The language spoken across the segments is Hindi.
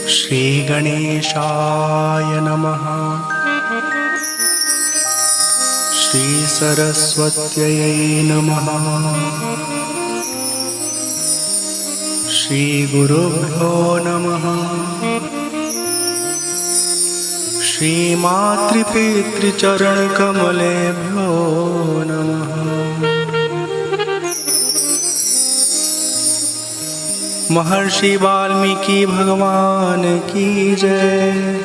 श्रीगणेशाय नमः। श्रीसरस्वत्यै नमः। श्रीगुरुभ्यो नमः। श्रीमातृपितृचरणकमलेभ्यो नमः। महर्षि वाल्मीकि भगवान की जय।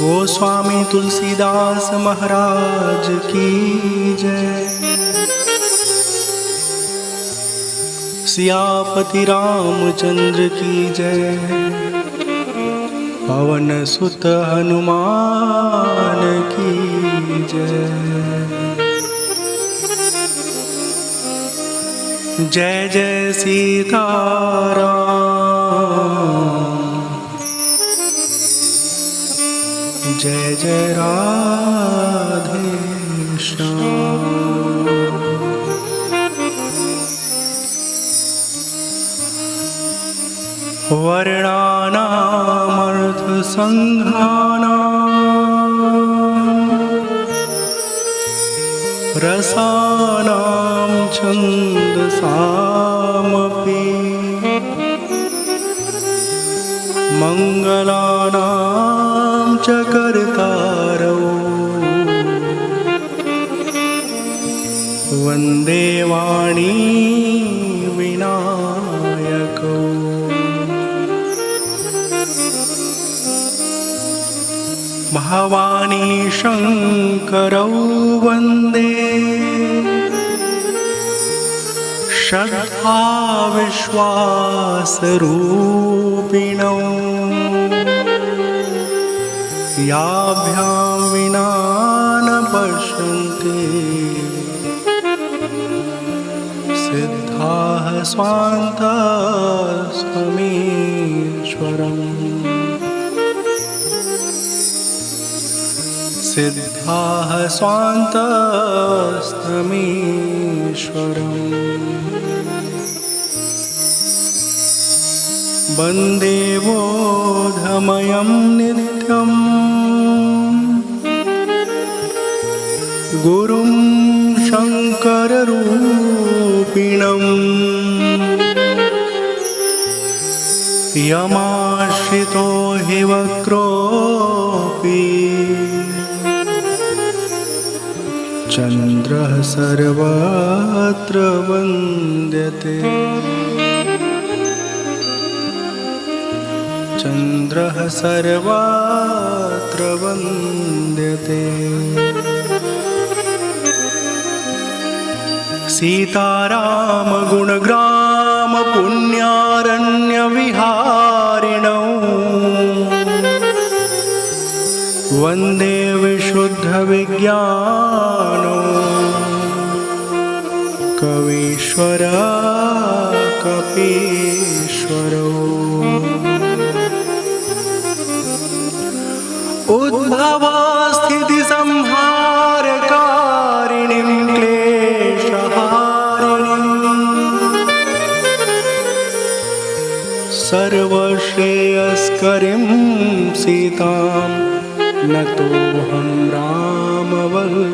गोस्वामी तुलसीदास महाराज की जय। सियापति रामचंद्र की जय। पवन सुत हनुमान की जय। जय जय सीताराम। जय जय राधे श्याम। वर्णानामर्थसङ्घानां रसानां छन्दसामपि मङ्गलानां च कर्तारौ वन्दे वाणी विनायकौ। भवानी शङ्करौ वन्दे श्रद्धा विश्वासरूपिणौ। याभ्यां विना न पश्यन्ति सिद्धाः स्वान्तस्त्वमीश्वरम्। सिद्धाः स्वान्तस्त्वमीश्वरम्। वन्दे बोधमयं नित्यम् गुरुं शङ्कररूपिणम्। यमाश्रितो हि वक्रोऽपि चन्द्रः सर्वत्र वन्द्यते। चन्द्रः सर्वत्र वन्द्यते। सीताराम गुणग्राम पुण्यारण्यविहारिणौ वन्दे विशुद्धविज्ञानौ कवीश्वर कपीश्वरौ। उद्भवस्थितिसंहारकारिणीं क्लेशहारिणीं सर्वश्रेयस्करीं सीतां नतोऽहं रामवल्लभाम्।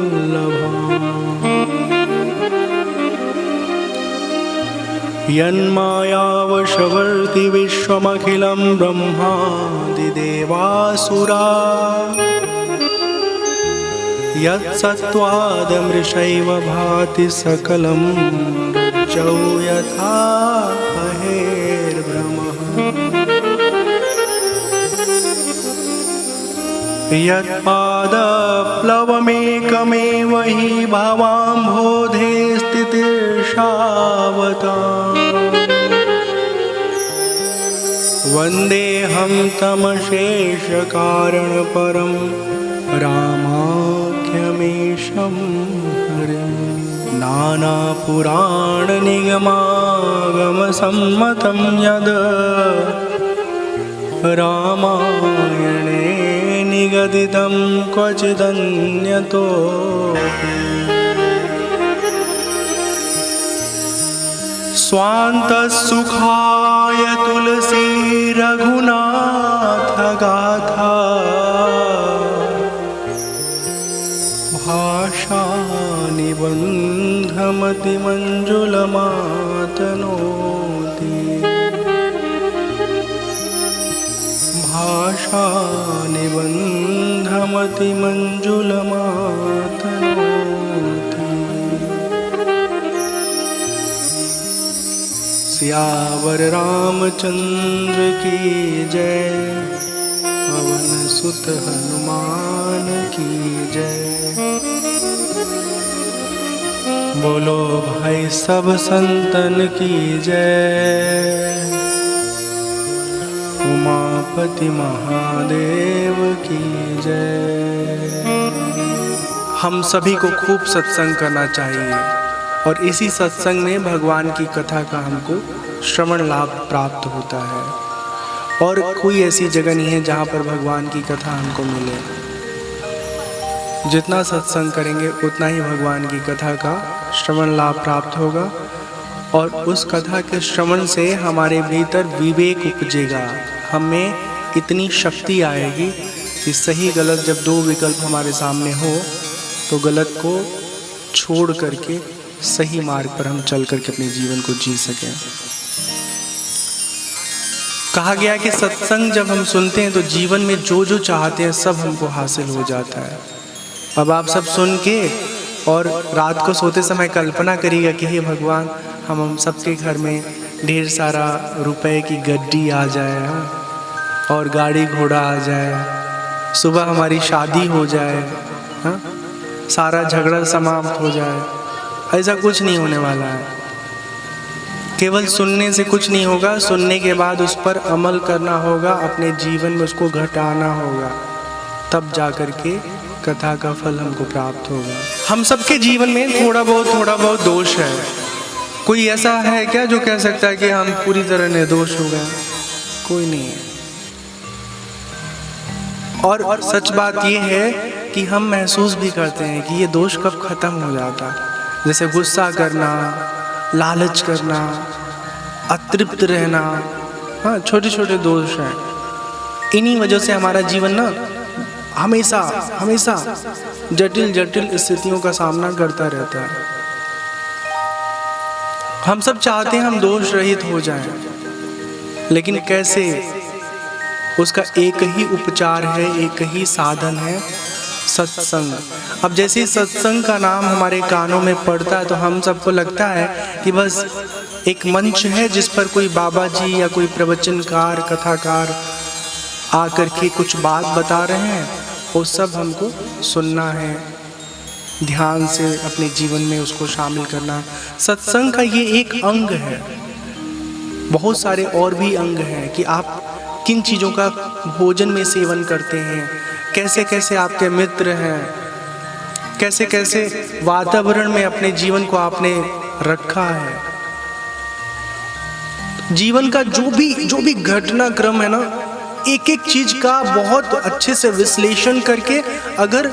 यन्मायावशवर्ति विश्वमखिलं ब्रह्मादिदेवासुरा यत्सत्त्वादमृषैव भाति सकलं रज्जौ यथा महेर्भ्रमः। यत्पादप्लवमेकमेव हि भावाम्भोधे स्थितिर्षावताम्। वन्देऽहं तमशेषकारणपरं रामाख्यमीशं हरिम्। नानापुराणनिगमागमसम्मतं यद् रामायणे निगदितं क्वचिदन्यतोऽपि। स्वान्तसुखाय तुलसी रघुनाथ गाथा भाषा निबंधमति मंजुलमातनोति भाषा निबंधमति मंजुलमातनोति। सियावर रामचंद्र की जय, पवन सुत हनुमान की जय। बोलो भाई सब संतन की जय, उमापति महादेव की जय। हम सभी को खूब सत्संग करना चाहिए और इसी सत्संग में भगवान की कथा का हमको श्रवण लाभ प्राप्त होता है। और कोई ऐसी जगह नहीं है जहाँ पर भगवान की कथा हमको मिले। जितना सत्संग करेंगे उतना ही भगवान की कथा का श्रवण लाभ प्राप्त होगा और उस कथा के श्रवण से हमारे भीतर विवेक उपजेगा। हमें इतनी शक्ति आएगी कि सही गलत जब दो विकल्प हमारे सामने हो तो गलत को छोड़ करके सही मार्ग पर हम चल करके अपने जीवन को जी सकें। कहा गया कि सत्संग जब हम सुनते हैं तो जीवन में जो जो चाहते हैं सब हमको हासिल हो जाता है। अब आप सब सुन के और रात को सोते समय कल्पना करिएगा कि हे भगवान, हम सबके घर में ढेर सारा रुपए की गड्डी आ जाए और गाड़ी घोड़ा आ जाए, सुबह हमारी शादी हो जाए, सारा झगड़ा समाप्त हो जाए। ऐसा कुछ नहीं होने वाला है। केवल सुनने से कुछ नहीं होगा, सुनने के बाद उस पर अमल करना होगा, अपने जीवन में उसको घटाना होगा, तब जा कर के कथा का फल हमको प्राप्त होगा। हम सबके जीवन में थोड़ा बहुत दोष है। कोई ऐसा है क्या जो कह सकता है कि हम पूरी तरह निर्दोष हो गए? कोई नहीं है। और सच बात ये है कि हम महसूस भी करते हैं कि ये दोष कब खत्म हो जाता है। जैसे गुस्सा करना, लालच करना, अतृप्त रहना, हाँ, छोटे छोटे दोष हैं। इन्हीं वजह से हमारा जीवन ना हमेशा जटिल स्थितियों का सामना करता रहता है। हम सब चाहते हैं हम दोष रहित हो जाएं, लेकिन कैसे? उसका एक ही उपचार है, एक ही साधन है, सत्संग। अब जैसे सत्संग का नाम हमारे कानों में पड़ता है तो हम सबको लगता है कि बस एक मंच है जिस पर कोई बाबा जी या कोई प्रवचनकार, कथाकार आकर के कुछ बात बता रहे हैं, वो सब हमको सुनना है, ध्यान से अपने जीवन में उसको शामिल करना है। सत्संग का ये एक अंग है। बहुत सारे और भी अंग हैं कि आप किन चीज़ों का भोजन में सेवन करते हैं, कैसे कैसे आपके मित्र हैं, कैसे कैसे वातावरण में अपने जीवन को आपने रखा है। जीवन का जो भी घटनाक्रम है ना, एक एक चीज का बहुत अच्छे से विश्लेषण करके अगर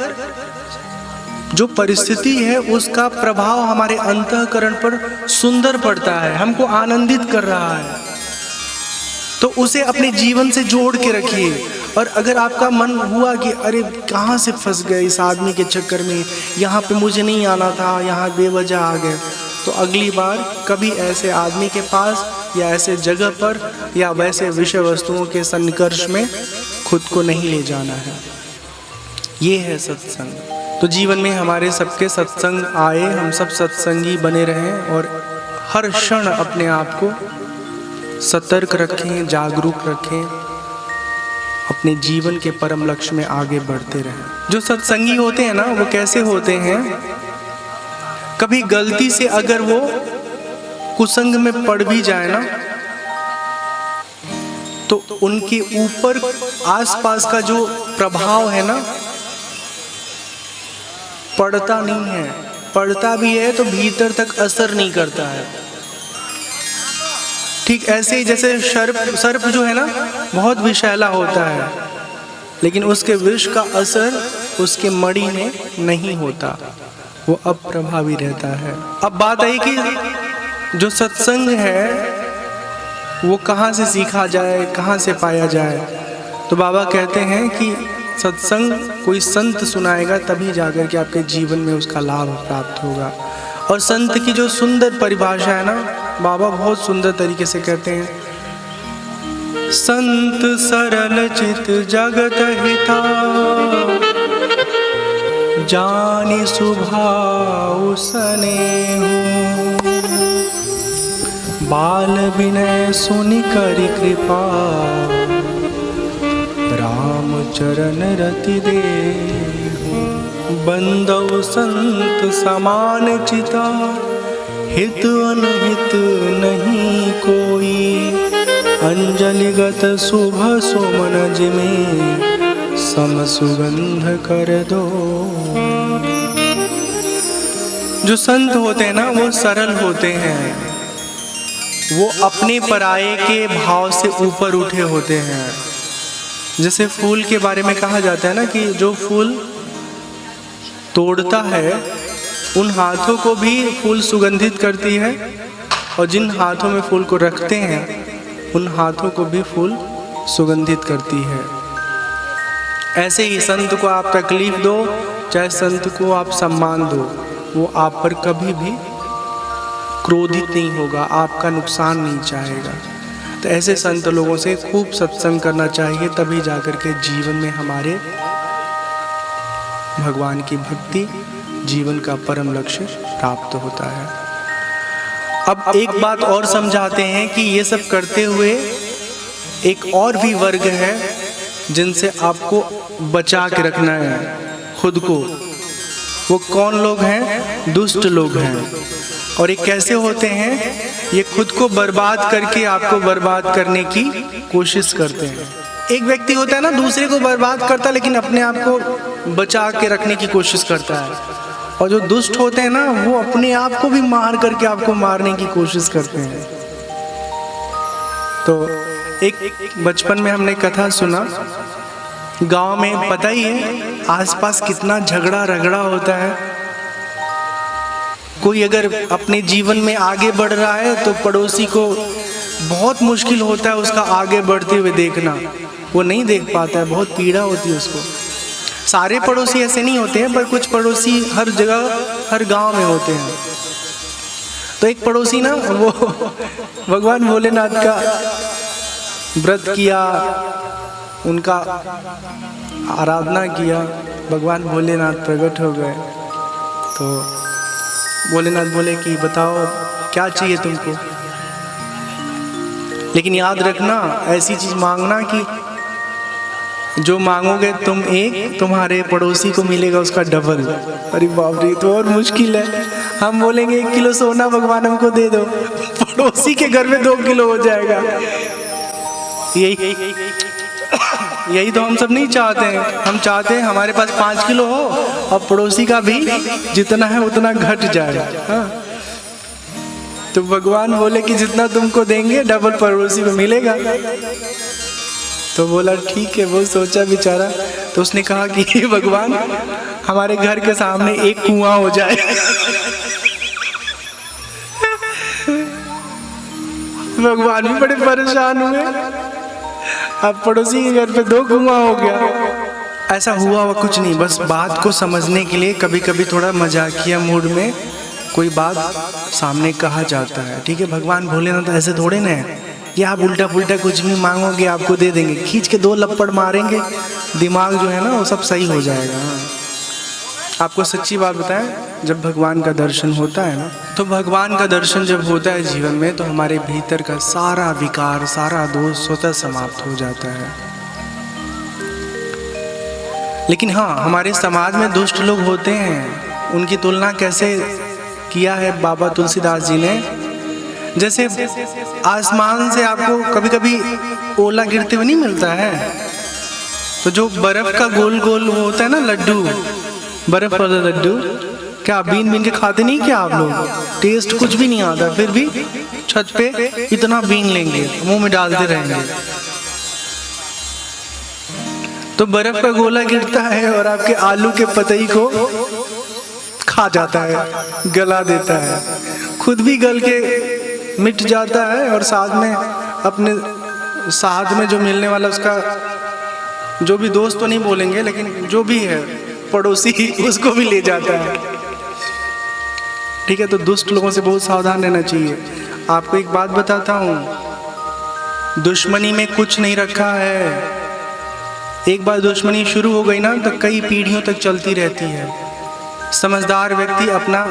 जो परिस्थिति है उसका प्रभाव हमारे अंतःकरण पर सुंदर पड़ता है, हमको आनंदित कर रहा है, तो उसे अपने जीवन से जोड़ के रखिए। और अगर आपका मन हुआ कि अरे कहाँ से फंस गए इस आदमी के चक्कर में, यहाँ पे मुझे नहीं आना था, यहाँ बेवजह आ गए, तो अगली बार कभी ऐसे आदमी के पास या ऐसे जगह पर या वैसे विषय वस्तुओं के संकर्ष में खुद को नहीं ले जाना है। ये है सत्संग। तो जीवन में हमारे सबके सत्संग आए, हम सब सत्संगी बने रहें और हर क्षण अपने आप को सतर्क रखें, जागरूक रखें, अपने जीवन के परम लक्ष्य में आगे बढ़ते रहें। जो सत्संगी होते हैं ना, वो कैसे होते हैं? कभी गलती से अगर वो कुसंग में पड़ भी जाए ना, तो उनके ऊपर आसपास का जो प्रभाव है ना, पड़ता नहीं है, पड़ता भी है तो भीतर तक असर नहीं करता है। ठीक ऐसे ही जैसे सर्प जो है ना, बहुत विषैला होता है, लेकिन उसके विष का असर उसके मणि में नहीं होता, वो अप्रभावी रहता है। अब बात आई कि जो सत्संग है वो कहाँ से सीखा जाए, कहाँ से पाया जाए? तो बाबा कहते हैं कि सत्संग कोई संत सुनाएगा तभी जाकर के आपके जीवन में उसका लाभ प्राप्त होगा। और संत की जो सुंदर परिभाषा है ना, बाबा बहुत सुंदर तरीके से कहते हैं, संत सरल चित जगत हिता, जानि स्वभाव स्नेहु, बाल विनय सुनि करि कृपा, राम चरण रति देहु। बंदौ संत समान चिता, हित अनहित नहीं कोई, अंजलिगत शुभ सुमन जिमे, सम सुगंध कर दो। जो संत होते हैं ना वो सरल होते हैं, वो अपने पराये के भाव से ऊपर उठे होते हैं। जैसे फूल के बारे में कहा जाता है ना कि जो फूल तोड़ता है उन हाथों को भी फूल सुगंधित करती है, और जिन हाथों में फूल को रखते हैं उन हाथों को भी फूल सुगंधित करती है। ऐसे ही संत को आप तकलीफ दो, चाहे संत को आप सम्मान दो, वो आप पर कभी भी क्रोधित नहीं होगा, आपका नुकसान नहीं चाहेगा। तो ऐसे संत लोगों से खूब सत्संग करना चाहिए, तभी जाकर के जीवन में हमारे भगवान की भक्ति, जीवन का परम लक्ष्य प्राप्त होता है। अब एक बात और समझाते हैं कि ये सब करते हुए एक और भी वर्ग है जिनसे आपको बचा के रखना है खुद को। वो कौन लोग हैं? दुष्ट लोग हैं। और ये कैसे होते हैं? ये खुद को बर्बाद करके आपको बर्बाद करने की कोशिश करते हैं। एक व्यक्ति होता है ना, दूसरे को बर्बाद करता है लेकिन अपने आप को बचा के रखने की कोशिश करता है। और जो दुष्ट होते हैं ना, वो अपने आप को भी मार करके आपको मारने की कोशिश करते हैं। तो एक बचपन में हमने कथा सुना, गांव में पता ही है आसपास कितना झगड़ा रगड़ा होता है। कोई अगर अपने जीवन में आगे बढ़ रहा है तो पड़ोसी को बहुत मुश्किल होता है उसका आगे बढ़ते हुए देखना, वो नहीं देख पाता है, बहुत पीड़ा होती है उसको। सारे पड़ोसी ऐसे नहीं होते हैं, पर कुछ पड़ोसी हर जगह हर गांव में होते हैं। तो एक पड़ोसी ना, वो भगवान भोलेनाथ का व्रत किया, उनका आराधना किया, भगवान भोलेनाथ प्रकट हो गए। तो भोलेनाथ बोले कि बताओ क्या चाहिए तुमको, लेकिन याद रखना ऐसी चीज मांगना कि जो मांगोगे तुम एक, तुम्हारे पड़ोसी को मिलेगा उसका डबल। अरे बाप रे, तो और मुश्किल है। हम बोलेंगे 1 किलो सोना भगवान हमको दे दो, पड़ोसी के घर में 2 किलो हो जाएगा। यही तो हम सब नहीं चाहते हैं। हम चाहते हैं हमारे पास 5 किलो हो और पड़ोसी का भी जितना है उतना घट जाए। हाँ, तो भगवान बोले कि जितना तुमको देंगे डबल पड़ोसी को मिलेगा। तो बोला ठीक है। वो सोचा बेचारा, तो उसने कहा कि भगवान हमारे घर के सामने एक कुआं हो जाए। भगवान भी बड़े परेशान हुए, अब पड़ोसी के घर पे 2 कुआं हो गया। ऐसा हुआ कुछ नहीं, बस बात को समझने के लिए कभी कभी थोड़ा मजाकिया मूड में कोई बात सामने कहा जाता है। ठीक है, भगवान भोलेनाथ ऐसे थोड़े ना है कि आप उल्टा पुल्टा कुछ भी मांगोगे आपको दे देंगे। खींच के 2 लपड़ मारेंगे, दिमाग जो है ना वो सब सही हो जाएगा। आपको सच्ची बात बताएं, जब भगवान का दर्शन होता है ना, तो भगवान का दर्शन जब होता है जीवन में, तो हमारे भीतर का सारा विकार, सारा दोष स्वतः समाप्त हो जाता है। लेकिन हाँ, हमारे समाज में दुष्ट लोग होते हैं। उनकी तुलना कैसे किया है बाबा तुलसीदास जी ने, जैसे आसमान से आपको कभी कभी ओला गिरते हुए नहीं मिलता है, तो जो बर्फ का गोल गोल वो होता है ना लड्डू, बर्फ वाला लड्डू, क्या बीन बीन के खाते नहीं क्या आप लोग? टेस्ट कुछ भी नहीं आता, फिर भी छत पे इतना बीन लेंगे, मुंह में डालते रहेंगे। तो बर्फ का गोला गिरता है और आपके आलू के पतई को खा जाता है, गला देता है, खुद भी गल के मिट जाता है और साथ में अपने साथ में जो मिलने वाला उसका जो भी दोस्त तो नहीं बोलेंगे, लेकिन जो भी है पड़ोसी उसको भी ले जाता है। ठीक है, तो दुष्ट लोगों से बहुत सावधान रहना चाहिए। आपको एक बात बताता हूँ, दुश्मनी में कुछ नहीं रखा है। एक बार दुश्मनी शुरू हो गई ना तो कई पीढ़ियों तक चलती रहती है। समझदार व्यक्ति अपना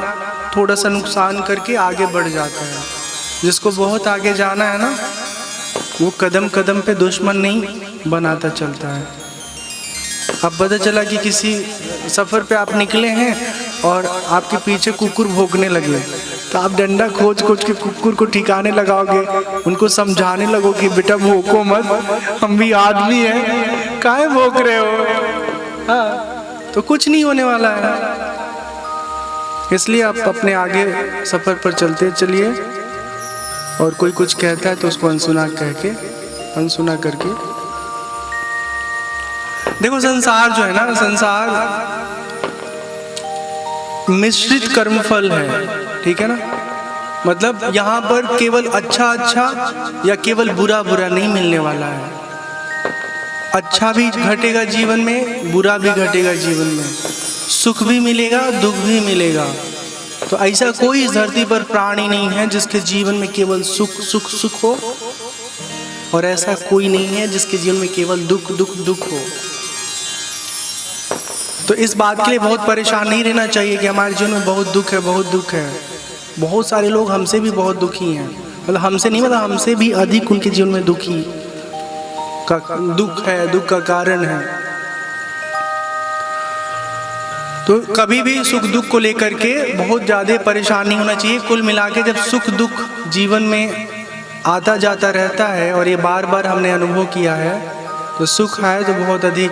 थोड़ा सा नुकसान करके आगे बढ़ जाता है। जिसको बहुत आगे जाना है ना, वो कदम कदम पे दुश्मन नहीं बनाता चलता है। अब पता चला कि किसी सफ़र पे आप निकले हैं और आपके पीछे कुकुर भौंकने लगे, तो आप डंडा खोज खोज के कुकुर को ठिकाने लगाओगे, उनको समझाने लगोगे कि बेटा भौंको मत, हम भी आदमी हैं, काहे भौंक रहे हो। हाँ, तो कुछ नहीं होने वाला है। इसलिए आप अपने आगे सफ़र पर चलते चलिए, और कोई कुछ कहता है तो उसको अनसुना करके देखो। संसार जो है ना, संसार मिश्रित कर्मफल है, ठीक है ना। मतलब यहाँ पर केवल अच्छा अच्छा या केवल बुरा बुरा नहीं मिलने वाला है। अच्छा भी घटेगा जीवन में, बुरा भी घटेगा जीवन में, सुख भी मिलेगा, दुख भी मिलेगा। तो ऐसा कोई इस धरती पर प्राणी नहीं है जिसके जीवन में केवल सुख सुख सुख हो, और ऐसा कोई नहीं है जिसके जीवन में केवल दुख दुख दुख हो। तो इस बात के लिए बहुत परेशान नहीं रहना चाहिए कि हमारे जीवन में बहुत दुख है, बहुत दुख है। बहुत सारे लोग हमसे भी बहुत दुखी हैं, मतलब हमसे नहीं, मतलब हमसे भी अधिक उनके जीवन में दुख है, दुख का कारण है। तो कभी भी सुख दुख को लेकर के बहुत ज़्यादा परेशान नहीं होना चाहिए। कुल मिला के जब सुख दुख जीवन में आता जाता रहता है, और ये बार बार हमने अनुभव किया है, तो सुख आए तो बहुत अधिक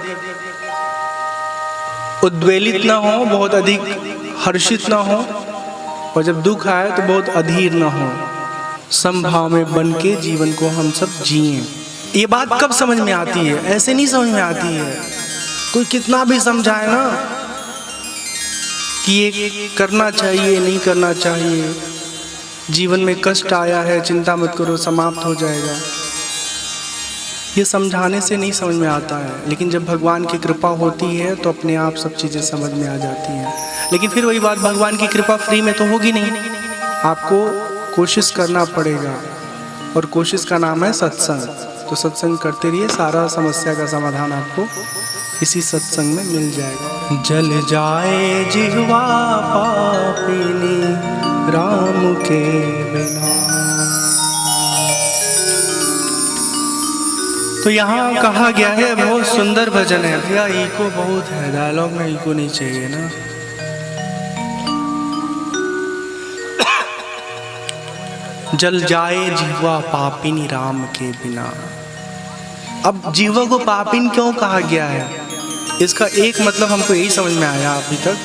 उद्वेलित ना हो, बहुत अधिक हर्षित ना हो, और जब दुख आए तो बहुत अधीर ना हो। समभाव में बन के जीवन को हम सब जिएं। ये बात कब समझ में आती है? ऐसे नहीं समझ में आती है। कोई कितना भी समझाए ना कि ये करना चाहिए, नहीं करना चाहिए, जीवन में कष्ट आया है, चिंता मत करो, समाप्त हो जाएगा, ये समझाने से नहीं समझ में आता है। लेकिन जब भगवान की कृपा होती है तो अपने आप सब चीज़ें समझ में आ जाती हैं। लेकिन फिर वही बात, भगवान की कृपा फ्री में तो होगी नहीं, आपको कोशिश करना पड़ेगा, और कोशिश का नाम है सत्संग। तो सत्संग करते रहिए, सारा समस्या का समाधान आपको इसी सत्संग में मिल जाएगा। जल जाए जिह्वा पापिनी राम के बिना। तो यहाँ कहा गया है, बहुत सुंदर भजन है भैया, इको बहुत है, डायलॉग में इको नहीं चाहिए ना। जल जाए जिह्वा पापिनी राम के बिना। अब जीवा को पापिन क्यों कहा गया है? इसका एक मतलब हमको यही समझ में आया अभी तक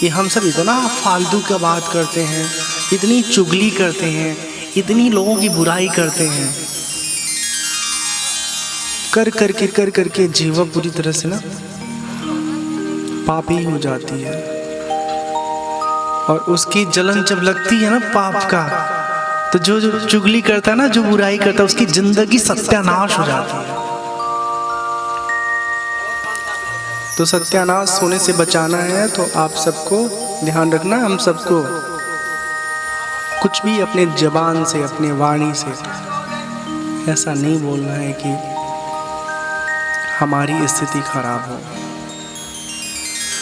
कि हम सब इतना फालतू का बात करते हैं, इतनी चुगली करते हैं, इतनी लोगों की बुराई करते हैं, कर करके जीवा पूरी तरह से ना पापी हो जाती है। और उसकी जलन जब लगती है ना पाप का, तो जो चुगली करता है ना, जो बुराई करता है, उसकी जिंदगी सत्यानाश हो जाती है। तो सत्यानाश होने से बचाना है तो आप सबको ध्यान रखना, हम सबको कुछ भी अपने जबान से, अपने वाणी से ऐसा नहीं बोलना है कि हमारी स्थिति खराब हो।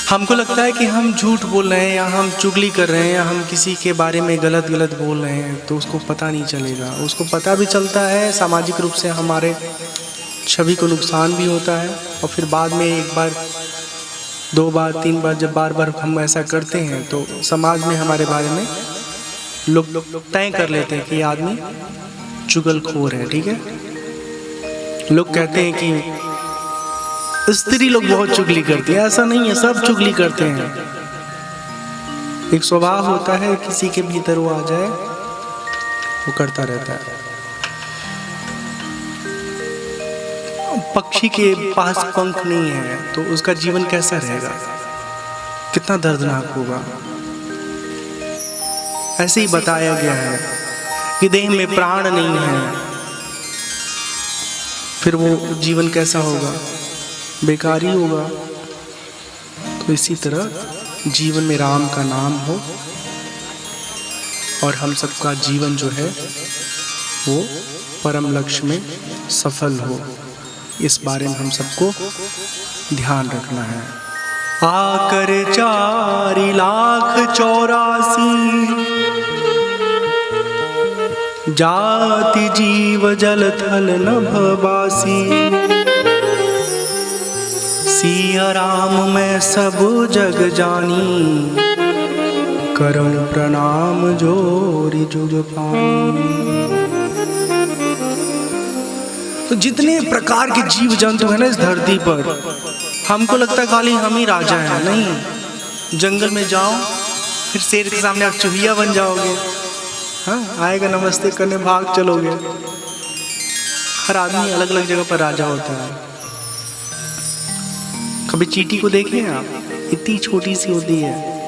हमको लगता है कि हम झूठ बोल रहे हैं, या हम चुगली कर रहे हैं, या हम किसी के बारे में गलत बोल रहे हैं, तो उसको पता नहीं चलेगा। उसको पता भी चलता है, सामाजिक रूप से हमारे छवि को नुकसान भी होता है, और फिर बाद में एक बार, दो बार, तीन बार, जब बार बार हम ऐसा करते हैं तो समाज में हमारे बारे में लोग तय कर लेते हैं कि ये आदमी चुगलखोर है। ठीक है, लोग कहते हैं कि स्त्री लोग बहुत चुगली करती है। ऐसा नहीं है, सब चुगली करते हैं। एक स्वभाव होता है, किसी के भीतर वो आ जाए, वो करता रहता है। पक्षी के पास पंख नहीं है तो उसका जीवन कैसा रहेगा, कितना दर्दनाक होगा। ऐसे ही बताया गया है कि देह में प्राण नहीं है फिर वो जीवन कैसा होगा? बेकार ही होगा। तो इसी तरह जीवन में राम का नाम हो और हम सबका जीवन जो है वो परम लक्ष्य में सफल हो, इस बारे में हम सबको ध्यान रखना है। आकर 4,84,000 जाति जीव जल थल नभवासी, सिया राम मैं सब जग जानी, करम प्रणाम जोरी जुग पानी। तो जितने प्रकार के जीव जंतु हैं ना इस धरती पर, हमको लगता है खाली हम ही राजा हैं। नहीं, जंगल में जाओ, फिर शेर के सामने आप चूहिया बन जाओगे। हाँ, आएगा नमस्ते करने भाग चलोगे। हर आदमी अलग अलग जगह पर राजा होता है। कभी चींटी को देखे आप? इतनी छोटी सी होती है,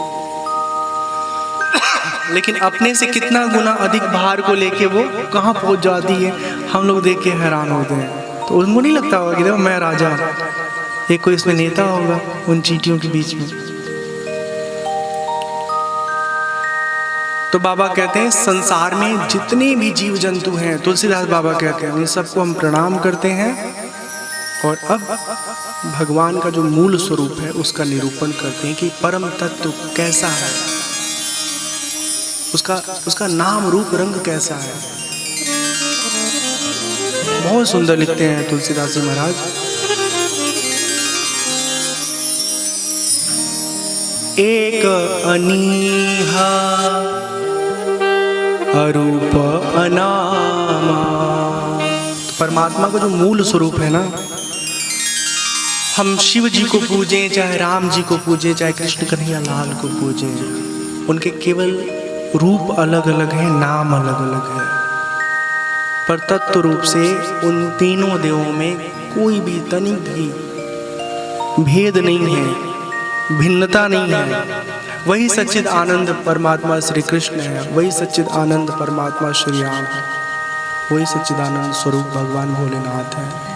लेकिन अपने से कितना गुना अधिक भार को लेके वो कहाँ पहुंच जाती है, हम लोग देख के हैरान होते हैं। तो उनको नहीं लगता होगा कि देखो मैं राजा, एक कोई इसमें नेता होगा उन चींटियों के बीच में। तो बाबा कहते हैं संसार में जितने भी जीव जंतु हैं, तुलसीदास बाबा कहते हैं, उन सबको हम प्रणाम करते हैं और अब भगवान का जो मूल स्वरूप है उसका निरूपण करते हैं कि परम तत्व कैसा है, उसका नाम रूप रंग कैसा है। बहुत सुंदर लिखते हैं तुलसीदास जी महाराज। एक अनीहा अरूप अनामा। तो परमात्मा का जो मूल स्वरूप है ना, हम शिव जी को पूजें, चाहे राम जी को पूजें, चाहे कृष्ण कन्हैया लाल को पूजें, उनके केवल रूप अलग अलग है, नाम अलग अलग है, पर तत्व रूप से उन तीनों देवों में कोई भी तनिक भी भेद नहीं है, भिन्नता नहीं है। वही सच्चिद आनंद परमात्मा श्री कृष्ण है, वही सच्चिद आनंद परमात्मा श्री राम है, वही सच्चिदानंद स्वरूप भगवान भोलेनाथ है।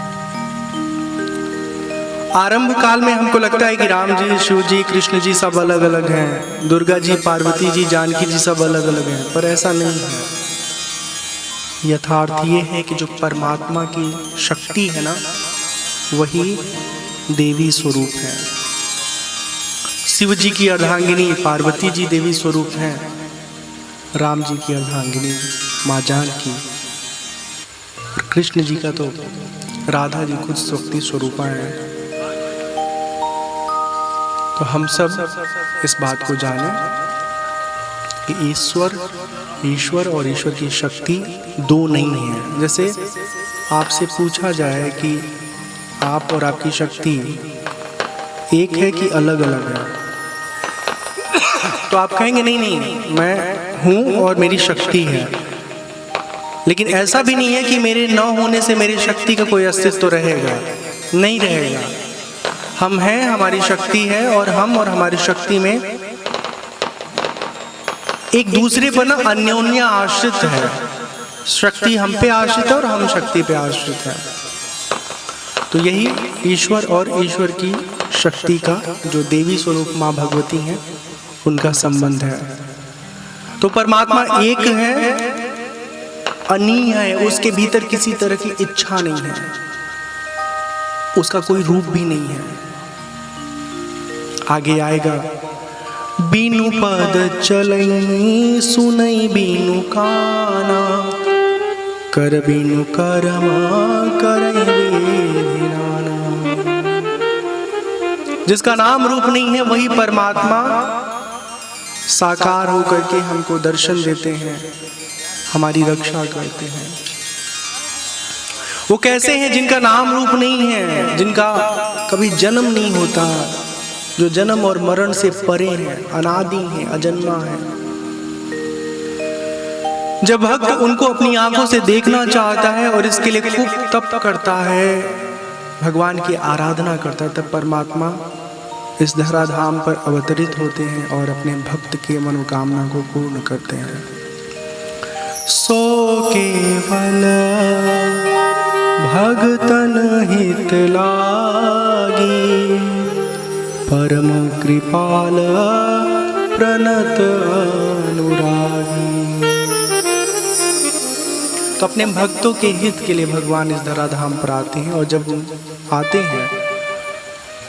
आरंभ काल में हमको लगता है कि राम जी, शिव जी, कृष्ण जी सब अलग अलग हैं, दुर्गा जी, पार्वती जी, जानकी जी सब अलग अलग हैं, पर ऐसा नहीं है। यथार्थ ये है कि जो परमात्मा की शक्ति है ना, वही देवी स्वरूप है। शिव जी की अर्धांगिनी पार्वती जी देवी स्वरूप हैं, राम जी की अर्धांगिनी माँ जानकी, कृष्ण जी का तो राधा जी खुद शक्ति स्वरूपा है। तो हम सब इस बात को जाने कि ईश्वर और ईश्वर की शक्ति दो नहीं है। जैसे आपसे पूछा जाए कि आप और आपकी शक्ति एक है कि अलग अलग है, तो आप कहेंगे नहीं, मैं हूँ और मेरी शक्ति है। लेकिन ऐसा भी नहीं है कि मेरे न होने से मेरी शक्ति का कोई अस्तित्व रहेगा, नहीं रहेगा। हम हैं, हमारी शक्ति है, और हम और हमारी शक्ति में एक दूसरे पर ना अन्योन्य आश्रित है। शक्ति हम पे आश्रित है और हम शक्ति पे आश्रित है। तो यही ईश्वर और ईश्वर की शक्ति का जो देवी स्वरूप माँ भगवती हैं, उनका संबंध है। तो परमात्मा एक है, अनी है, उसके भीतर किसी तरह की इच्छा नहीं है, उसका कोई रूप भी नहीं है। आगे आएगा, बीनु पद चलई सुनई बीनु काना, कर बीनु करमा करई वेधिनाना। जिसका नाम रूप नहीं है वही परमात्मा साकार होकर के हमको दर्शन देते हैं, हमारी रक्षा करते हैं। वो कैसे हैं? जिनका नाम रूप नहीं है, जिनका कभी जन्म नहीं होता, जो जन्म और मरण से परे हैं, अनादि हैं, अजन्मा है। जब भक्त उनको अपनी आंखों से देखना चाहता है और इसके लिए खूब तप करता है, भगवान की आराधना करता है, तब परमात्मा इस धराधाम पर अवतरित होते हैं और अपने भक्त के मनोकामना को पूर्ण करते हैं। सो केवल भगतन हित लागी, परम कृपाल प्रणत अनुरागी। तो अपने भक्तों के हित के लिए भगवान इस धराधाम पर आते हैं, और जब आते हैं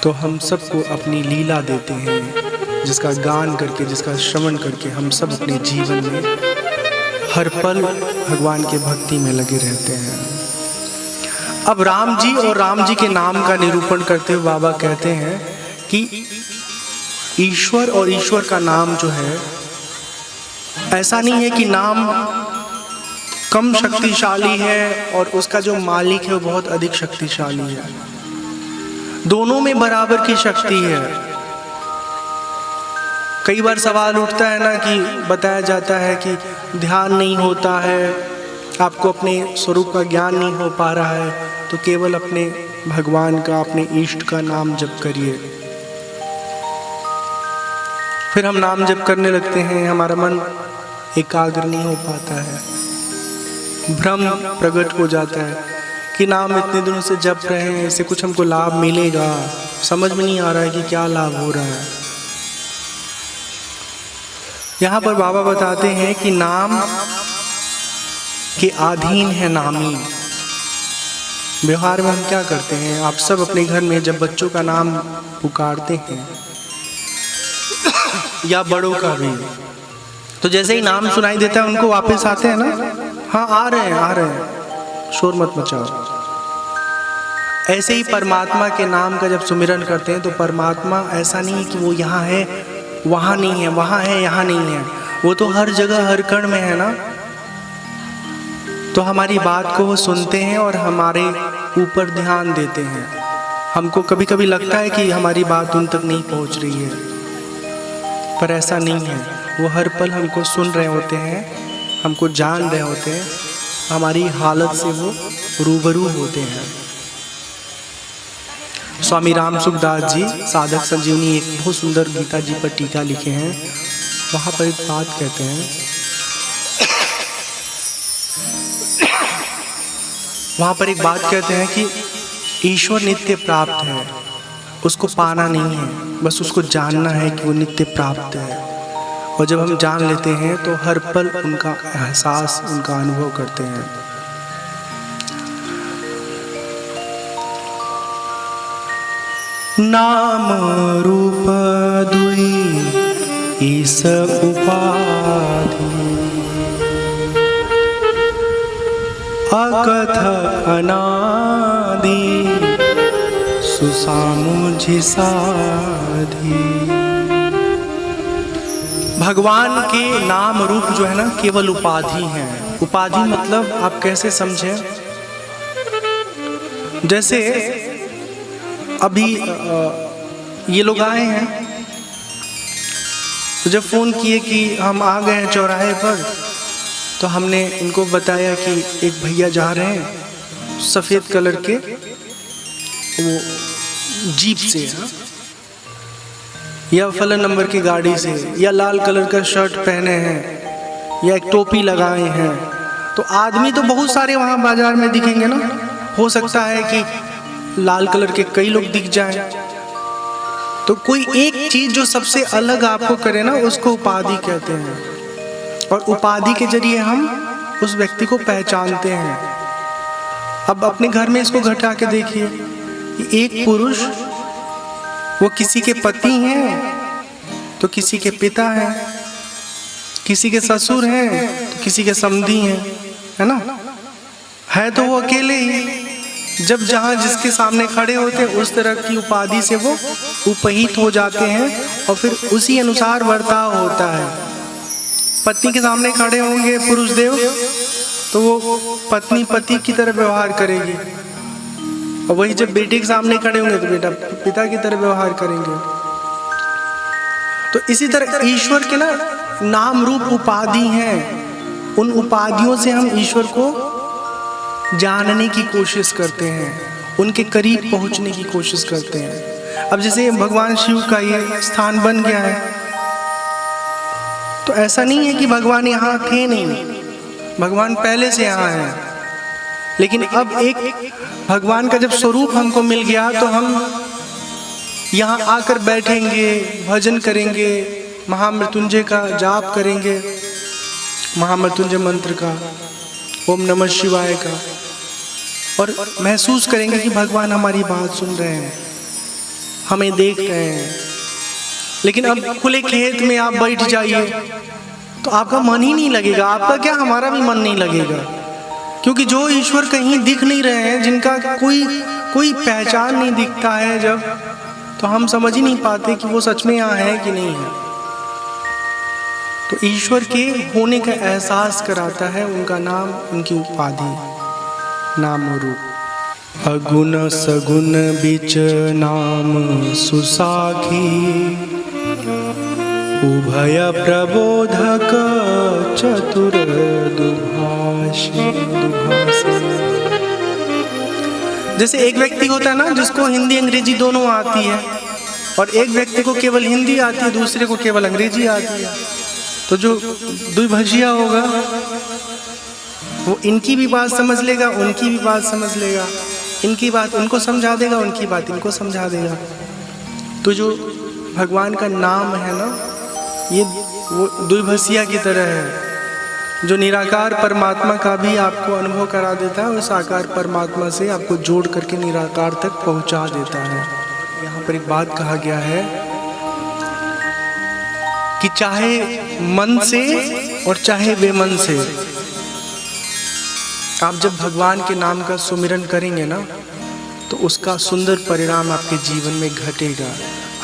तो हम सबको अपनी लीला देते हैं, जिसका गान करके, जिसका श्रवण करके हम सब अपने जीवन में हर पल भगवान के भक्ति में लगे रहते हैं। अब राम जी और राम जी के नाम का निरूपण करते हुए बाबा कहते हैं कि ईश्वर और ईश्वर का नाम जो है, ऐसा नहीं है कि नाम कम शक्तिशाली है और उसका जो मालिक है वो बहुत अधिक शक्तिशाली है। दोनों में बराबर की शक्ति है। कई बार सवाल उठता है ना कि बताया जाता है कि ध्यान नहीं होता है, आपको अपने स्वरूप का ज्ञान नहीं हो पा रहा है, तो केवल अपने भगवान का, अपने इष्ट का नाम जप करिए। फिर हम नाम जप करने लगते हैं, हमारा मन एकाग्र नहीं हो पाता है, भ्रम प्रकट हो जाता है कि नाम इतने दिनों से जप रहे हैं, इससे कुछ हमको लाभ मिलेगा, समझ में नहीं आ रहा है कि क्या लाभ हो रहा है। यहाँ पर बाबा बताते हैं कि नाम के अधीन है नामी। व्यवहार में हम क्या करते हैं, आप सब अपने घर में जब बच्चों का नाम पुकारते हैं या बड़ों का भी, तो जैसे ही नाम सुनाई देता है उनको वापस आते हैं ना, हाँ आ रहे हैं, शोर मत मचाओ। ऐसे ही परमात्मा के नाम का जब सुमिरन करते हैं तो परमात्मा ऐसा नहीं है कि वो यहाँ है वहाँ नहीं है, वहाँ है यहाँ नहीं है, वो तो हर जगह हर कण में है ना। तो हमारी बात को वो सुनते हैं और हमारे ऊपर ध्यान देते हैं। हमको कभी कभी लगता है कि हमारी बात उन तक नहीं पहुँच रही है, पर ऐसा नहीं है। वो हर पल हमको सुन रहे होते हैं, हमको जान रहे होते हैं, हमारी हालत से वो रूबरू होते हैं। स्वामी राम सुखदास जी साधक संजीवनी एक बहुत सुंदर गीता जी पर टीका लिखे हैं, वहाँ पर एक बात कहते हैं, वहाँ पर एक बात कहते हैं कि ईश्वर नित्य प्राप्त है, उसको पाना नहीं है, बस उसको जानना है कि वो नित्य प्राप्त है। और जब हम जान लेते हैं तो हर पल उनका एहसास, उनका अनुभव करते हैं। नाम रूप दुई ईस उपाधि, अकथ अनादि सुसामुझि साधि। भगवान के नाम रूप जो है ना केवल उपाधि हैं। उपाधि मतलब आप कैसे समझें, जैसे अभी ये लोग आए हैं तो जब फ़ोन किए कि हम आ गए हैं चौराहे पर, तो हमने इनको बताया कि एक भैया जा रहे हैं सफ़ेद कलर के वो जीप से, या फलन नंबर की गाड़ी से, या लाल कलर का शर्ट पहने हैं, या एक टोपी लगाए हैं। तो आदमी तो बहुत सारे वहाँ बाजार में दिखेंगे ना, हो सकता है कि लाल कलर के कई लोग दिख जाएं। तो कोई एक चीज़ जो सबसे अलग आपको करे ना, उसको उपाधि कहते हैं, और उपाधि के जरिए हम उस व्यक्ति को पहचानते हैं। अब अपने घर में इसको घटा के देखिए, एक पुरुष वो किसी के पति हैं तो किसी के पिता हैं, किसी के ससुर हैं तो किसी के समधी हैं, है ना। है तो वो अकेले ही, जब जहाँ जिसके सामने खड़े होते हैं उस तरह की उपाधि से वो उपहित हो जाते हैं और फिर उसी अनुसार बर्ताव होता है। पत्नी के सामने खड़े होंगे पुरुष देव तो वो पत्नी पति की तरह व्यवहार करेगी, और वही जब बेटे के सामने खड़े होंगे तो बेटा पिता की तरह व्यवहार करेंगे। तो इसी तरह ईश्वर के ना नाम रूप उपाधि हैं, उन उपाधियों से हम ईश्वर को जानने की कोशिश करते हैं, उनके करीब पहुंचने की कोशिश करते हैं। अब जैसे भगवान शिव का ये स्थान बन गया है, तो ऐसा नहीं है कि भगवान यहाँ थे नहीं, भगवान पहले से यहाँ हैं, लेकिन अब एक भगवान का जब स्वरूप हमको मिल गया तो हम यहाँ आकर बैठेंगे, भजन करेंगे, महामृत्युंजय का जाप करेंगे, महामृत्युंजय मंत्र का, ओम नमः शिवाय का, और महसूस करेंगे कि भगवान हमारी बात सुन रहे हैं, हमें देख रहे हैं। लेकिन अब खुले खेत में आप बैठ जाइए तो आपका मन ही नहीं लगेगा। आपका क्या, हमारा भी मन नहीं लगेगा, क्योंकि जो ईश्वर कहीं दिख नहीं रहे हैं, जिनका कोई पहचान नहीं दिखता है, जब तो हम समझ ही नहीं पाते कि वो सच में यहाँ है कि नहीं है। तो ईश्वर के होने का एहसास कराता है उनका नाम, उनकी उपाधि, नाम और रूप। अगुण सगुण बिच नाम सुसाखी, उभय प्रबोधक चतुर दुभाषी। जैसे एक व्यक्ति होता है ना जिसको हिंदी अंग्रेजी दोनों आती है, और एक व्यक्ति को केवल हिंदी आती है, दूसरे को केवल अंग्रेजी आती है। तो जो द्विभाषिया होगा वो इनकी भी बात समझ लेगा, उनकी भी बात समझ लेगा, इनकी बात उनको समझा देगा, उनकी बात इनको समझा देगा। तो जो भगवान का नाम है ना, ये वो द्विभाषिया की तरह है, जो निराकार परमात्मा का भी आपको अनुभव करा देता है और साकार परमात्मा से आपको जोड़ करके निराकार तक पहुंचा देता है। यहाँ पर एक बात कहा गया है कि चाहे मन से और चाहे बेमन से आप जब भगवान के नाम का सुमिरन करेंगे ना, तो उसका सुंदर परिणाम आपके जीवन में घटेगा।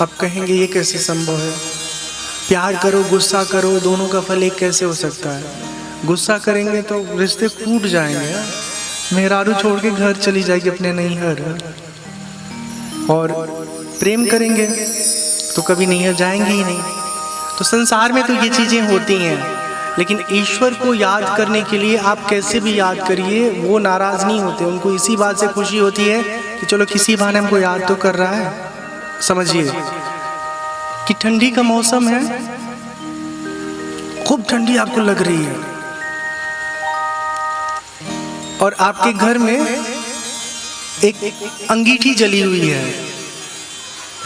आप कहेंगे ये कैसे संभव है, प्यार करो गुस्सा करो, दोनों का फल एक कैसे हो सकता है। गुस्सा करेंगे तो रिश्ते टूट जाएंगे, मेहरारू छोड़ के घर चली जाएगी अपने नैहर, और प्रेम करेंगे तो कभी नैहर जाएंगे ही नहीं। तो संसार में तो ये चीज़ें होती हैं, लेकिन ईश्वर को याद करने के लिए आप कैसे भी याद करिए, वो नाराज़ नहीं होते। उनको इसी बात से खुशी होती है कि चलो किसी बहाने हमको याद तो कर रहा है। समझिए कि ठंडी का मौसम है, खूब ठंडी आपको लग रही है, और आपके घर में एक अंगीठी जली हुई है,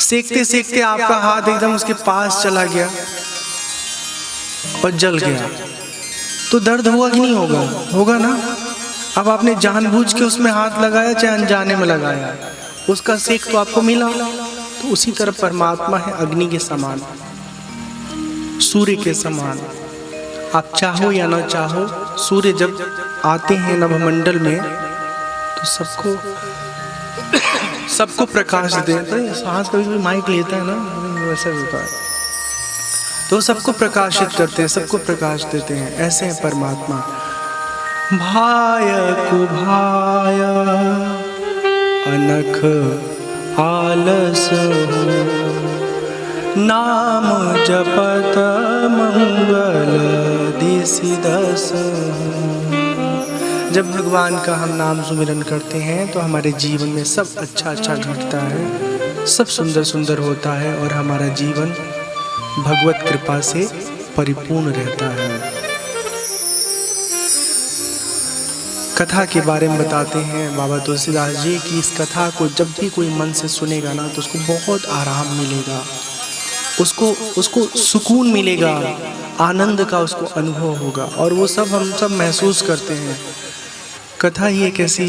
सेकते सेकते आपका हाथ एकदम उसके पास चला गया और जल गया, तो दर्द होगा कि नहीं होगा? होगा ना। अब आपने जानबूझ के उसमें हाथ लगाया चाहे अनजाने में लगाया, उसका सेक तो आपको मिला। तो उसी तरह परमात्मा है अग्नि के समान, सूर्य के समान। आप चाहो या ना चाहो, सूर्य जब आते हैं नभमंडल में तो सबको प्रकाश देते हैं। सांस कभी माइक लेता है ना, वैसा होता है, तो सबको प्रकाशित करते हैं, सबको प्रकाश देते हैं। ऐसे हैं परमात्मा। भाय कुभाय अनख आलस नाम जपत मंगल दिसि दस। जब भगवान का हम नाम सुमिरन करते हैं तो हमारे जीवन में सब अच्छा अच्छा घटता है, सब सुंदर सुंदर होता है, और हमारा जीवन भगवत कृपा से परिपूर्ण रहता है। कथा के बारे में बताते हैं बाबा तुलसीदास जी की इस कथा को जब भी कोई मन से सुनेगा ना, तो उसको बहुत आराम मिलेगा, उसको सुकून मिलेगा, आनंद का उसको अनुभव होगा, और वो सब हम सब महसूस करते हैं। कथा ही एक ऐसी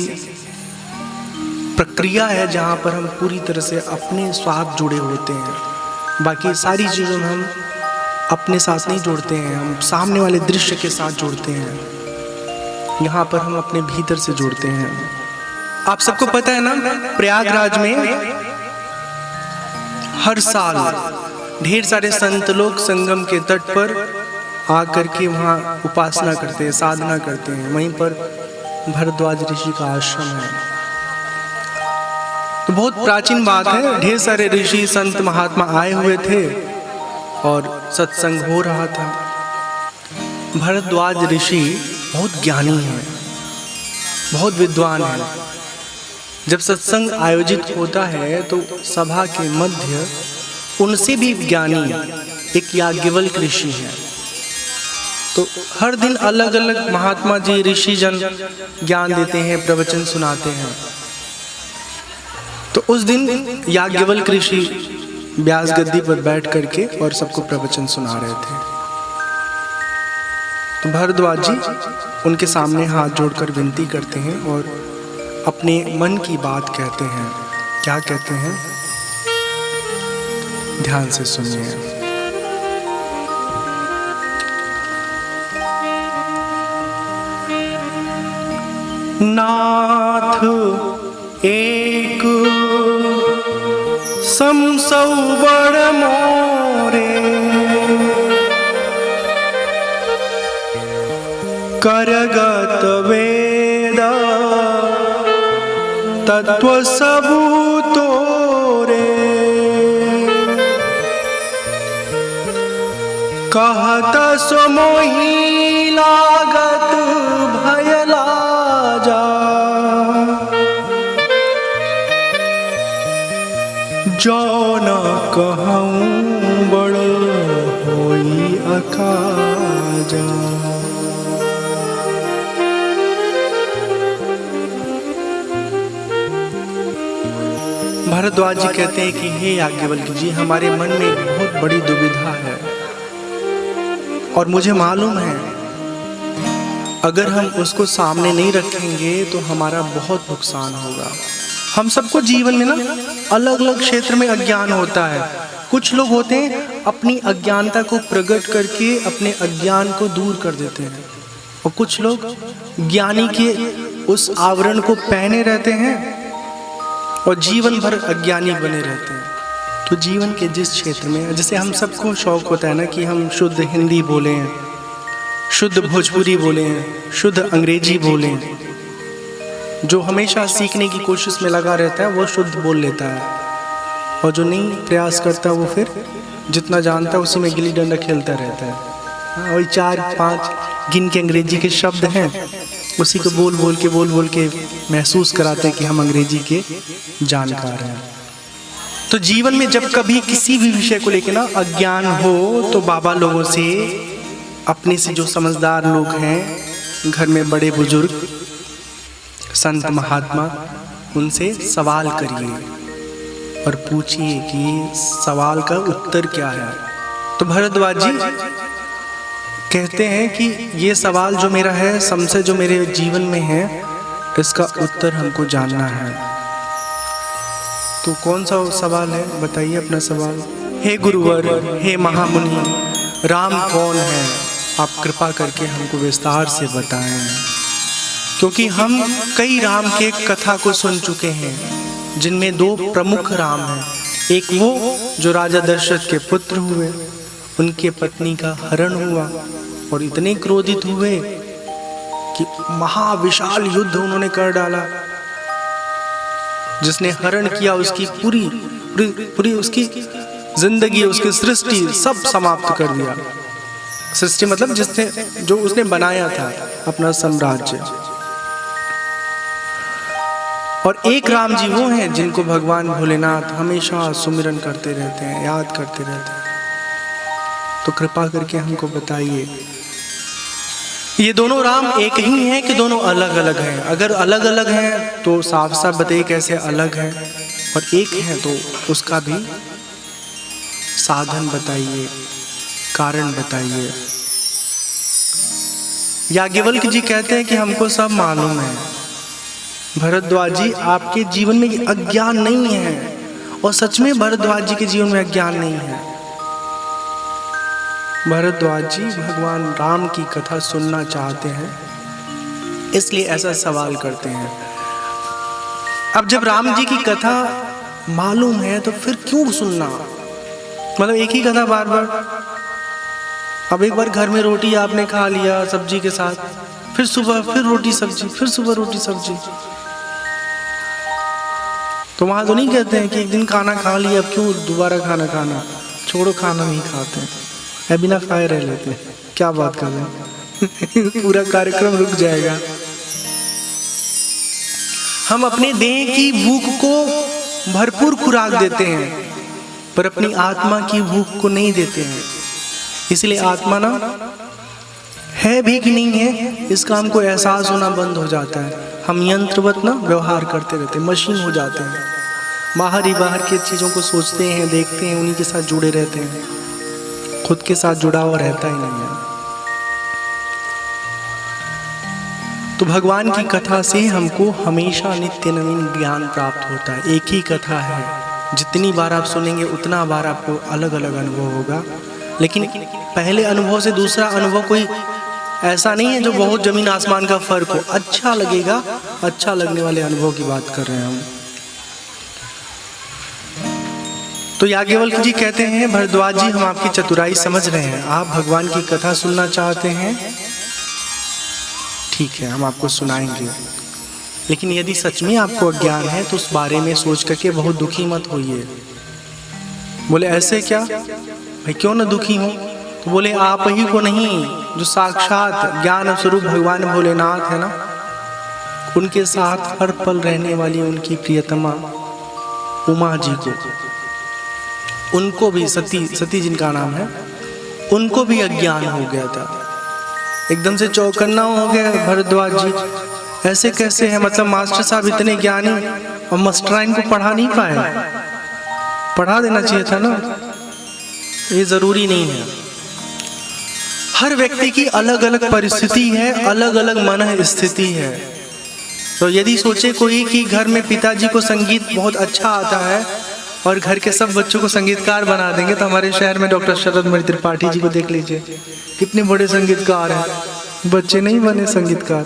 प्रक्रिया है जहाँ पर हम पूरी तरह से अपने साथ जुड़े होते हैं। बाकी सारी चीज़ों में हम अपने साथ नहीं जोड़ते हैं, हम सामने वाले दृश्य के साथ जोड़ते हैं। यहाँ पर हम अपने भीतर से जुड़ते हैं। आप सबको पता है ना, प्रयागराज में हर साल ढेर सारे संत लोग संगम के तट पर आकर के वहाँ उपासना करते हैं, साधना करते हैं। वहीं पर भरद्वाज ऋषि का आश्रम है। तो बहुत प्राचीन बात है, ढेर सारे ऋषि संत महात्मा आए हुए थे और सत्संग हो रहा था। भरद्वाज ऋषि बहुत ज्ञानी है, बहुत विद्वान है। जब सत्संग आयोजित होता है तो सभा के मध्य उनसे भी ज्ञानी एक याज्ञवल्क्य ऋषि है। तो हर दिन अलग अलग महात्मा जी ऋषि जन ज्ञान देते हैं, प्रवचन सुनाते हैं। तो उस दिन याज्ञवल्क्य ऋषि व्यास गद्दी पर बैठ करके और सबको प्रवचन सुना रहे थे। तो भारद्वाज जी उनके सामने हाथ जोड़कर विनती करते हैं और अपने मन की बात कहते हैं। क्या कहते हैं, ध्यान से सुनिए। नाथ एक समसौवर मोरे, करगत वेद तत्व सबु तोरे, कहत सो मोहि लागत भय लाजा, जो न कहूँ बड़ होई अकाजा। भारद्वाज जी कहते हैं कि हे याज्ञवल्क्य जी, हमारे मन में एक बहुत बड़ी दुविधा है और मुझे मालूम है अगर हम उसको सामने नहीं रखेंगे तो हमारा बहुत नुकसान होगा। हम सबको जीवन में ना अलग अलग क्षेत्र में अज्ञान होता है। कुछ लोग होते हैं अपनी अज्ञानता को प्रकट करके अपने अज्ञान को दूर कर देते हैं, और कुछ लोग ज्ञानी के उस आवरण को पहने रहते हैं और जीवन भर अज्ञानी बने रहते हैं। तो जीवन के जिस क्षेत्र में, जैसे हम सबको शौक होता है ना कि हम शुद्ध हिंदी बोलें, शुद्ध भोजपुरी बोलें, शुद्ध अंग्रेजी बोलें, जो हमेशा सीखने की कोशिश में लगा रहता है वो शुद्ध बोल लेता है, और जो नहीं प्रयास करता वो फिर जितना जानता है उसी में गिल्ली डंडा खेलता रहता है। वही 4-5 गिन के अंग्रेजी के शब्द हैं, उसी को बोल बोल के महसूस कराते हैं कि हम अंग्रेजी के जानकार हैं। तो जीवन में जब कभी किसी भी विषय को लेकर ना अज्ञान हो तो बाबा लोगों से, अपने से जो समझदार लोग हैं, घर में बड़े बुजुर्ग संत महात्मा, उनसे सवाल करिए और पूछिए कि सवाल का उत्तर क्या है। तो भारद्वाज जी कहते हैं कि ये सवाल जो मेरा है, संशय जो मेरे जीवन में है, इसका उत्तर हमको जानना है। तो कौन सा सवाल है, बताइए अपना सवाल। हे गुरुवर, हे महामुनि, राम कौन है? आप कृपा करके हमको विस्तार से बताएं, क्योंकि हम कई राम के कथा को सुन चुके हैं जिनमें 2 प्रमुख राम हैं। एक वो जो राजा दशरथ के पुत्र हुए, उनके पत्नी का हरण हुआ और इतने क्रोधित हुए कि महाविशाल युद्ध उन्होंने कर डाला। जिसने हरण किया उसकी पूरी उसकी जिंदगी, उसकी सृष्टि सब समाप्त कर दिया। सृष्टि मतलब जिसने, जो उसने बनाया था अपना साम्राज्य। और एक राम जी वो हैं जिनको भगवान भोलेनाथ हमेशा सुमिरन करते रहते हैं, याद करते रहते हैं। तो कृपा करके हमको बताइए, ये दोनों राम एक ही हैं कि दोनों अलग अलग हैं? अगर अलग अलग हैं तो साफ साफ बताइए कैसे अलग हैं, और एक है तो उसका भी साधन बताइए, कारण बताइए। याज्ञवल्क्य जी कहते हैं कि हमको सब मालूम है। भारद्वाज जी, आपके जीवन में ये अज्ञान नहीं है, और सच में भारद्वाज जी के जीवन में अज्ञान नहीं है। भारद्वाज जी भगवान राम की कथा सुनना चाहते हैं, इसलिए ऐसा सवाल करते हैं। अब जब राम जी की कथा मालूम है तो फिर क्यों सुनना? मतलब एक ही कथा बार बार। अब एक बार घर में रोटी आपने खा लिया सब्जी के साथ, फिर सुबह फिर रोटी सब्जी, फिर सुबह रोटी सब्जी। तो वहां तो नहीं कहते हैं कि एक दिन खाना खा लिया अब क्यों दोबारा खाना खाना, छोड़ो खाना नहीं खाते हैं, बिना खाए रह लेते हैं। क्या बात कर रहे हैं पूरा कार्यक्रम रुक जाएगा। हम अपने देह की भूख को भरपूर खुराक देते हैं पर अपनी आत्मा की भूख को नहीं देते हैं। इसलिए आत्मा ना है भी कि नहीं है, इसका हमको एहसास होना बंद हो जाता है। हम यंत्रवत ना व्यवहार करते रहते, मशीन हो जाते हैं, बाहर ही बाहर की चीज़ों को सोचते हैं, देखते हैं, उन्हीं के साथ जुड़े रहते हैं, खुद के साथ जुड़ा हुआ रहता ही नहीं है। तो भगवान की कथा से हमको हमेशा नित्य नवीन ज्ञान प्राप्त होता है। एक ही कथा है, जितनी बार आप सुनेंगे उतना बार आपको अलग अलग अनुभव होगा, लेकिन पहले अनुभव से दूसरा अनुभव कोई ऐसा नहीं है जो बहुत जमीन आसमान का फर्क हो। अच्छा लगेगा, अच्छा लगने वाले अनुभव की बात कर रहे हैं हम। तो याज्ञवल्क्य जी कहते हैं, भरद्वाज जी हम आपकी चतुराई समझ रहे हैं, आप भगवान की कथा सुनना चाहते हैं, ठीक है हम आपको सुनाएंगे, लेकिन यदि सच में आपको अज्ञान है तो उस बारे में सोच करके बहुत दुखी मत होइए। बोले ऐसे क्या भाई, क्यों ना दुखी हो? तो बोले आप ही को नहीं, जो साक्षात ज्ञान स्वरूप भगवान भोलेनाथ है ना, उनके साथ हर पल रहने वाली उनकी प्रियतमा उमा जी को, उनको भी सती जिनका नाम है, उनको भी अज्ञान हो गया था। एकदम से चौकन्ना हो गया भरद्वाज जी, ऐसे कैसे है? मतलब मास्टर साहब इतने ज्ञानी और मास्टराइन को पढ़ा नहीं पाए, पढ़ा देना चाहिए था ना, ये जरूरी नहीं है। हर व्यक्ति की अलग अलग परिस्थिति है, अलग अलग मन स्थिति है। तो यदि सोचे कोई कि घर में पिताजी को संगीत बहुत अच्छा आता है और घर के सब बच्चों को संगीतकार बना देंगे, तो हमारे शहर में डॉक्टर शरद मणि त्रिपाठी जी को देख लीजिए, कितने बड़े संगीतकार हैं, बच्चे नहीं बने संगीतकार।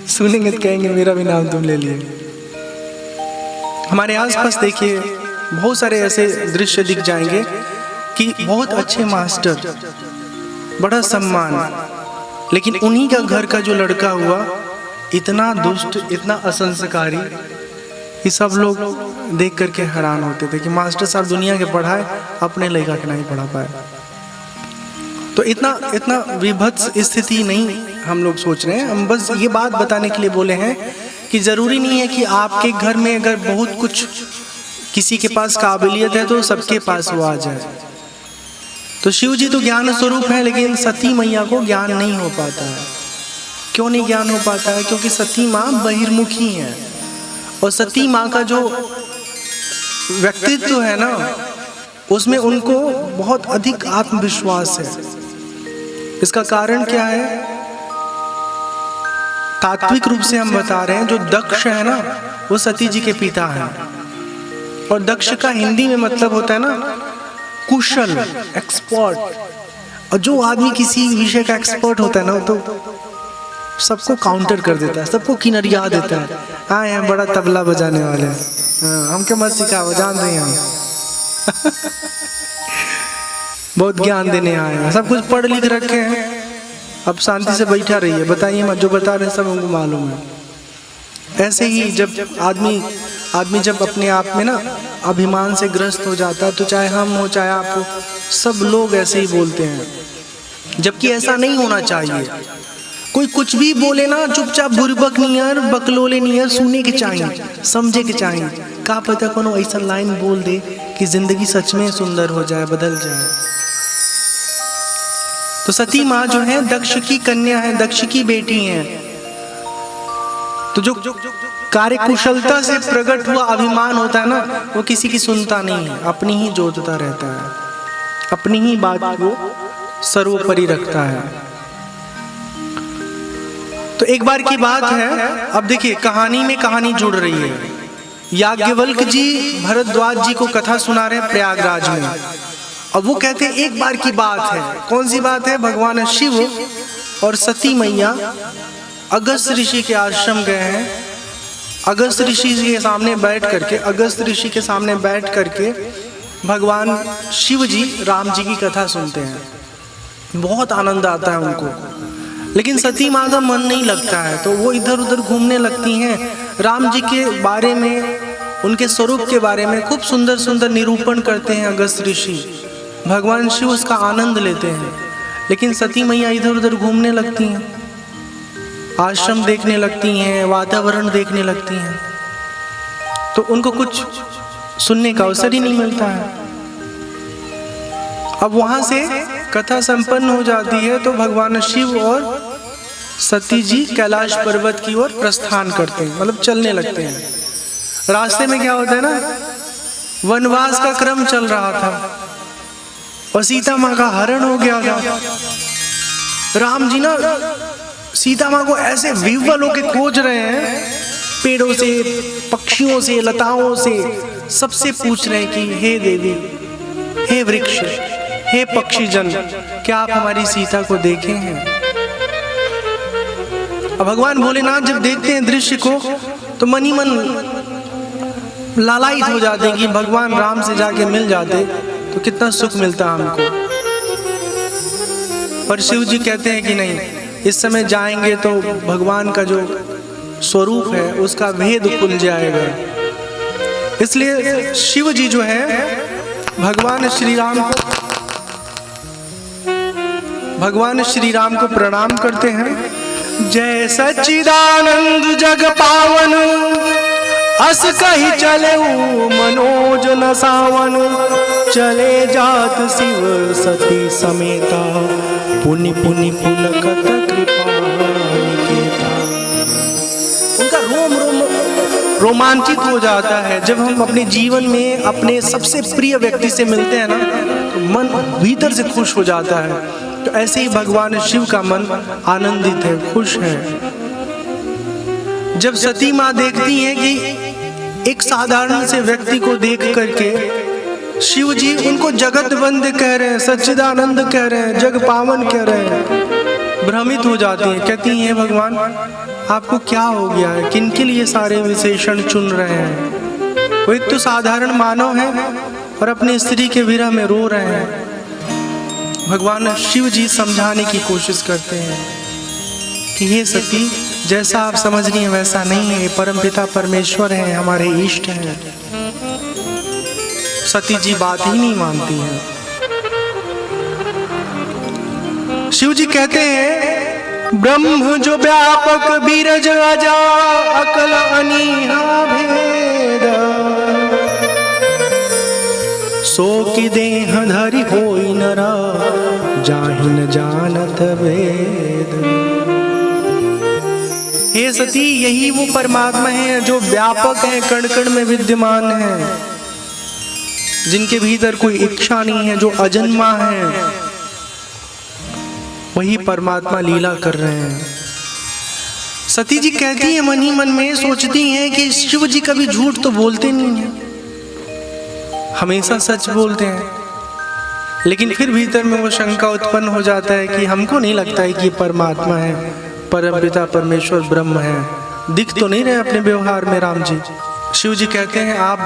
सुनेंगे तो कहेंगे मेरा भी नाम तुम ले लिए। हमारे आसपास देखिए बहुत सारे ऐसे दृश्य दिख जाएंगे कि बहुत अच्छे मास्टर, बड़ा सम्मान, लेकिन उन्हीं का घर का जो लड़का हुआ इतना दुष्ट, इतना असंस्कारी कि सब लोग देख करके हैरान होते थे कि मास्टर साहब दुनिया के पढ़ाए, अपने लड़का के नहीं पढ़ा पाए। तो इतना विभत्स स्थिति नहीं हम लोग सोच रहे हैं। हम बस ये बात बताने के लिए बोले हैं कि जरूरी नहीं है कि आपके घर में अगर बहुत कुछ किसी के पास काबिलियत है तो सबके पास वो आ जाए। तो शिव जी तो ज्ञान स्वरूप है, लेकिन सती मैया को ज्ञान नहीं हो पाता है। क्यों नहीं ज्ञान हो पाता है? क्योंकि सती माँ बहिर्मुखी है, और सती माँ का जो व्यक्तित्व है ना, उसमें उनको बहुत अधिक आत्मविश्वास है। इसका कारण क्या है? तात्विक रूप से हम बता रहे हैं, जो दक्ष है ना, वो सती जी के पिता हैं, और दक्ष का हिंदी में मतलब होता है ना कुशल, एक्सपर्ट। और जो आदमी किसी विषय का एक्सपर्ट होता है ना, तो सबको काउंटर कर देता है, सबको किनरिया देता है। आए हैं बड़ा तबला बजाने वाले, हम क्या मत सिखाओ, जान रहे हैं हम। बहुत ज्ञान देने आए हैं, सब कुछ पढ़ लिख रखे हैं, अब शांति से बैठा रहिए, बताइए मत, जो बता रहे हैं सब उनको मालूम है। ऐसे ही जब आदमी जब अपने आप में ना अभिमान से ग्रस्त हो जाता है, तो चाहे हम हो चाहे आप हो, सब लोग ऐसे ही बोलते हैं, जबकि ऐसा नहीं होना चाहिए। कोई कुछ भी बोले ना, चुपचाप बुरबक नियर, बकलोले नियर सुने के चाहिए, समझे के चाहिए। का पता कोनो ऐसा लाइन बोल दे कि जिंदगी सच में सुंदर हो जाए, बदल जाए। तो सती माँ जो है दक्ष की कन्या है, दक्ष की बेटी है। तो जो कार्यकुशलता से प्रकट हुआ अभिमान होता है ना, वो किसी की सुनता नहीं है, अपनी ही जोतता रहता है, अपनी ही बात को सर्वोपरि रखता है। तो एक बार की बात है, अब देखिए कहानी में कहानी जुड़ रही है। याज्ञवल्क्य जी भरद्वाज जी को कथा सुना रहे हैं प्रयागराज में। अब वो कहते हैं एक बार की बात है। कौन सी बात है? भगवान शिव और सती मैया अगस्त ऋषि के आश्रम गए हैं। अगस्त ऋषि के सामने बैठ करके भगवान शिव जी राम जी की कथा सुनते हैं। बहुत आनंद आता है उनको, लेकिन सती माँ का मन नहीं लगता है, तो वो इधर उधर घूमने लगती हैं। राम जी के बारे में, उनके स्वरूप के बारे में खूब सुंदर सुंदर निरूपण करते हैं अगस्त ऋषि। भगवान शिव उसका आनंद लेते हैं, लेकिन सती मैया इधर उधर घूमने लगती हैं, आश्रम देखने लगती हैं, वातावरण देखने लगती हैं, तो उनको कुछ सुनने का अवसर ही नहीं मिलता है। अब वहां से कथा संपन्न हो जाती है तो भगवान शिव और सती जी कैलाश पर्वत की ओर प्रस्थान करते हैं, मतलब चलने लगते हैं। रास्ते में क्या होता है ना, वनवास का क्रम चल रहा था और सीता माँ का हरण हो गया था। राम जी ना सीता माँ को ऐसे विह्वल होके खोज रहे हैं, पेड़ों से, पक्षियों से, लताओं से, सबसे पूछ रहे हैं कि हे देवी, हे वृक्ष, हे पक्षीजन, क्या आप हमारी सीता को देखे हैं? अब भगवान भोलेनाथ जब देखते हैं दृश्य को तो मन ही मन लालायित हो जाते हैं कि भगवान राम से जाके मिल जाते तो कितना सुख मिलता हमको। पर शिव जी कहते हैं कि नहीं, इस समय जाएंगे तो भगवान का जो स्वरूप है उसका भेद खुल जाएगा। इसलिए शिव जी जो है भगवान श्री राम को प्रणाम करते हैं। जय सच्चिदानंद जग पावन, अस कही चले मनोज न सावन, चले जात शिव सती समेता, पुनि पुनि पुलकत कृपा निकेता। उनका रोम रोम रोमांचित हो जाता है जब हम अपने जीवन में अपने सबसे प्रिय व्यक्ति से मिलते हैं ना, तो मन भीतर से खुश हो जाता है। तो ऐसे ही भगवान शिव का मन आनंदित है, खुश है। जब सती माँ देखती हैं कि एक साधारण से व्यक्ति को देख करके शिव जी उनको जगत बंद कह रहे हैं, सच्चिदानंद कह रहे हैं, जग पावन कह रहे हैं, भ्रमित हो जाती हैं। कहती हैं भगवान आपको क्या हो गया है, किनके लिए सारे विशेषण चुन रहे हैं? वो एक तो साधारण मानव है और अपनी स्त्री के विरह में रो रहे हैं। भगवान शिव जी समझाने की कोशिश करते हैं कि हे सती, जैसा आप समझ रही हैं वैसा नहीं है, परमपिता परमेश्वर हैं, हमारे इष्ट हैं। सती जी बात ही नहीं मानती हैं। शिव जी कहते हैं ब्रह्म जो व्यापक बीरज अजा, अकल अनीहा भेद, सो की देह धरि होई नरा, जाहि न जानत वेद। हे सती, यही वो परमात्मा है जो व्यापक है, कण कण में विद्यमान है, जिनके भीतर कोई इच्छा नहीं है, जो अजन्मा है। वही परमात्मा लीला कर रहे हैं। सती जी कहती है, मन ही मन में सोचती हैं कि शिव जी कभी झूठ तो बोलते नहीं हैं, हमेशा सच बोलते हैं। लेकिन फिर भीतर में वो शंका उत्पन्न हो जाता है कि हमको नहीं लगता है कि परमात्मा है, परमपिता परमेश्वर ब्रह्म है, दिख तो नहीं रहे अपने व्यवहार में राम जी। शिव जी कहते हैं आप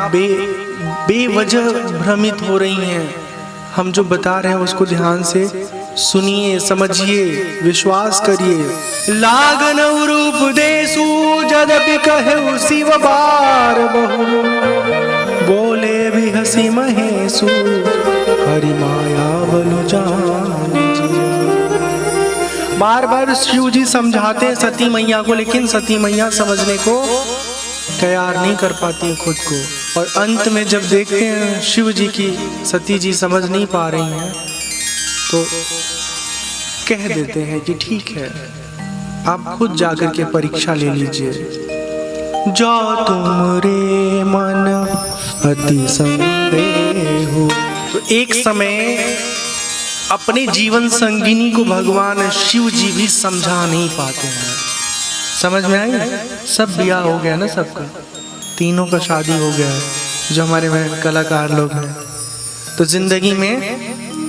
बेवजह भ्रमित हो रही हैं, हम जो बता रहे हैं उसको ध्यान से सुनिए, समझिए, विश्वास करिए। लागन रूप देसु जदपि कहे शिव बार बहु, बोले भी हसी महेशु हरि माया बलु जान। बार बार शिव जी समझाते हैं सती मैया को, लेकिन सती मैया समझने को तैयार नहीं कर पाती खुद को। और अंत में जब देखते हैं शिव जी की सती जी समझ नहीं पा रही हैं तो कह देते हैं कि ठीक है, आप खुद जाकर के परीक्षा ले लीजिए। जो तुम रे मन अति संदेह हो। तो एक समय अपने जीवन संगिनी को भगवान शिव जी भी समझा नहीं पाते हैं। समझ में आई? सब ब्याह हो गया ना, सबका, तीनों का शादी हो गया है जो हमारे में कलाकार लोग हैं। तो जिंदगी में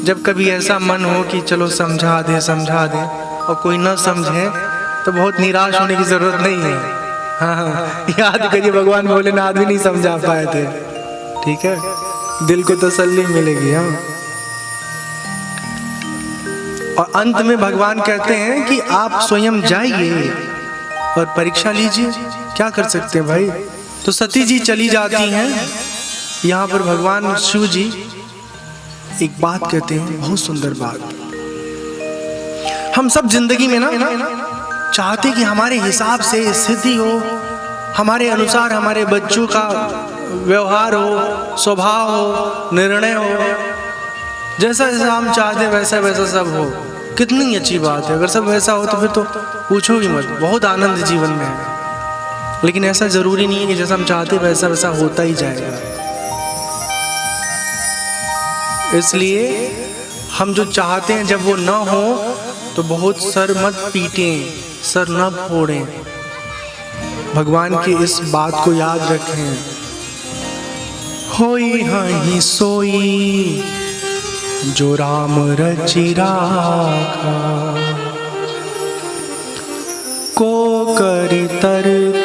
जब कभी ऐसा मन हो कि चलो समझा दे और कोई ना समझे तो बहुत निराश होने की जरूरत नहीं है। हाँ, याद करिए भगवान भोलेनाथ भी नहीं समझा पाए थे, ठीक है, दिल को तसल्ली मिलेगी। हाँ, और अंत में भगवान कहते हैं कि आप स्वयं जाइए और परीक्षा लीजिए, क्या कर सकते हैं भाई। तो सती जी चली जाती हैं। यहाँ पर भगवान शिव जी एक बात कहते हैं, बहुत सुंदर बात। हम सब जिंदगी में ना चाहते कि हमारे हिसाब से स्थिति हो, हमारे अनुसार हमारे बच्चों का व्यवहार हो, स्वभाव हो, निर्णय हो, जैसा जैसा हम चाहते वैसा वैसा सब हो, कितनी अच्छी बात है। अगर सब वैसा हो तो फिर तो पूछो ही मत, बहुत आनंद जीवन में है। लेकिन ऐसा जरूरी नहीं है कि जैसा हम चाहते वैसा वैसा होता ही जाएगा। इसलिए हम जो चाहते हैं जब वो न हो तो बहुत सर मत पीटें, सर न फोड़ें। भगवान की इस बात को याद रखें। होई हहीं सोई जो राम रचि राखा, को करि तर्क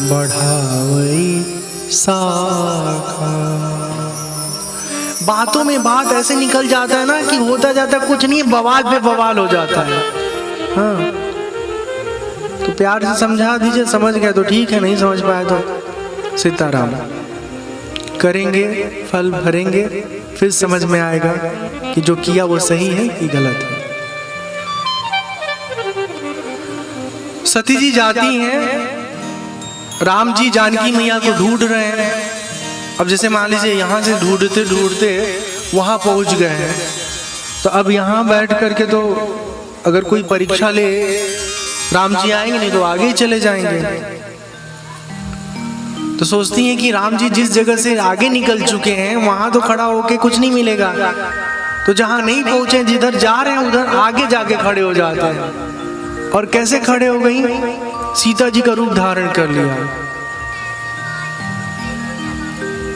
बढ़ावई साखा। बातों में बात ऐसे निकल जाता है ना कि होता जाता कुछ नहीं, बवाल पे बवाल हो जाता है। हाँ, तो प्यार से समझा दीजिए, समझ गए तो ठीक है, नहीं समझ पाए तो सीताराम। करेंगे फल भरेंगे, फिर समझ में आएगा कि जो किया वो सही है कि गलत है। सती जी जाती हैं, राम जी जानकी मैया को ढूंढ रहे हैं। अब जैसे मान लीजिए यहाँ से ढूंढते ढूंढते वहां पहुंच गए हैं, तो अब यहाँ बैठ करके तो अगर कोई परीक्षा ले, राम जी आएंगे नहीं तो आगे ही चले जाएंगे। तो सोचती हैं कि राम जी जिस जगह से आगे निकल चुके हैं वहां तो खड़ा होके कुछ नहीं मिलेगा, तो जहां नहीं पहुंचे, जिधर जा रहे हैं उधर आगे जाके खड़े हो जाते हैं। और कैसे खड़े हो गई? सीता जी का रूप धारण कर लिया।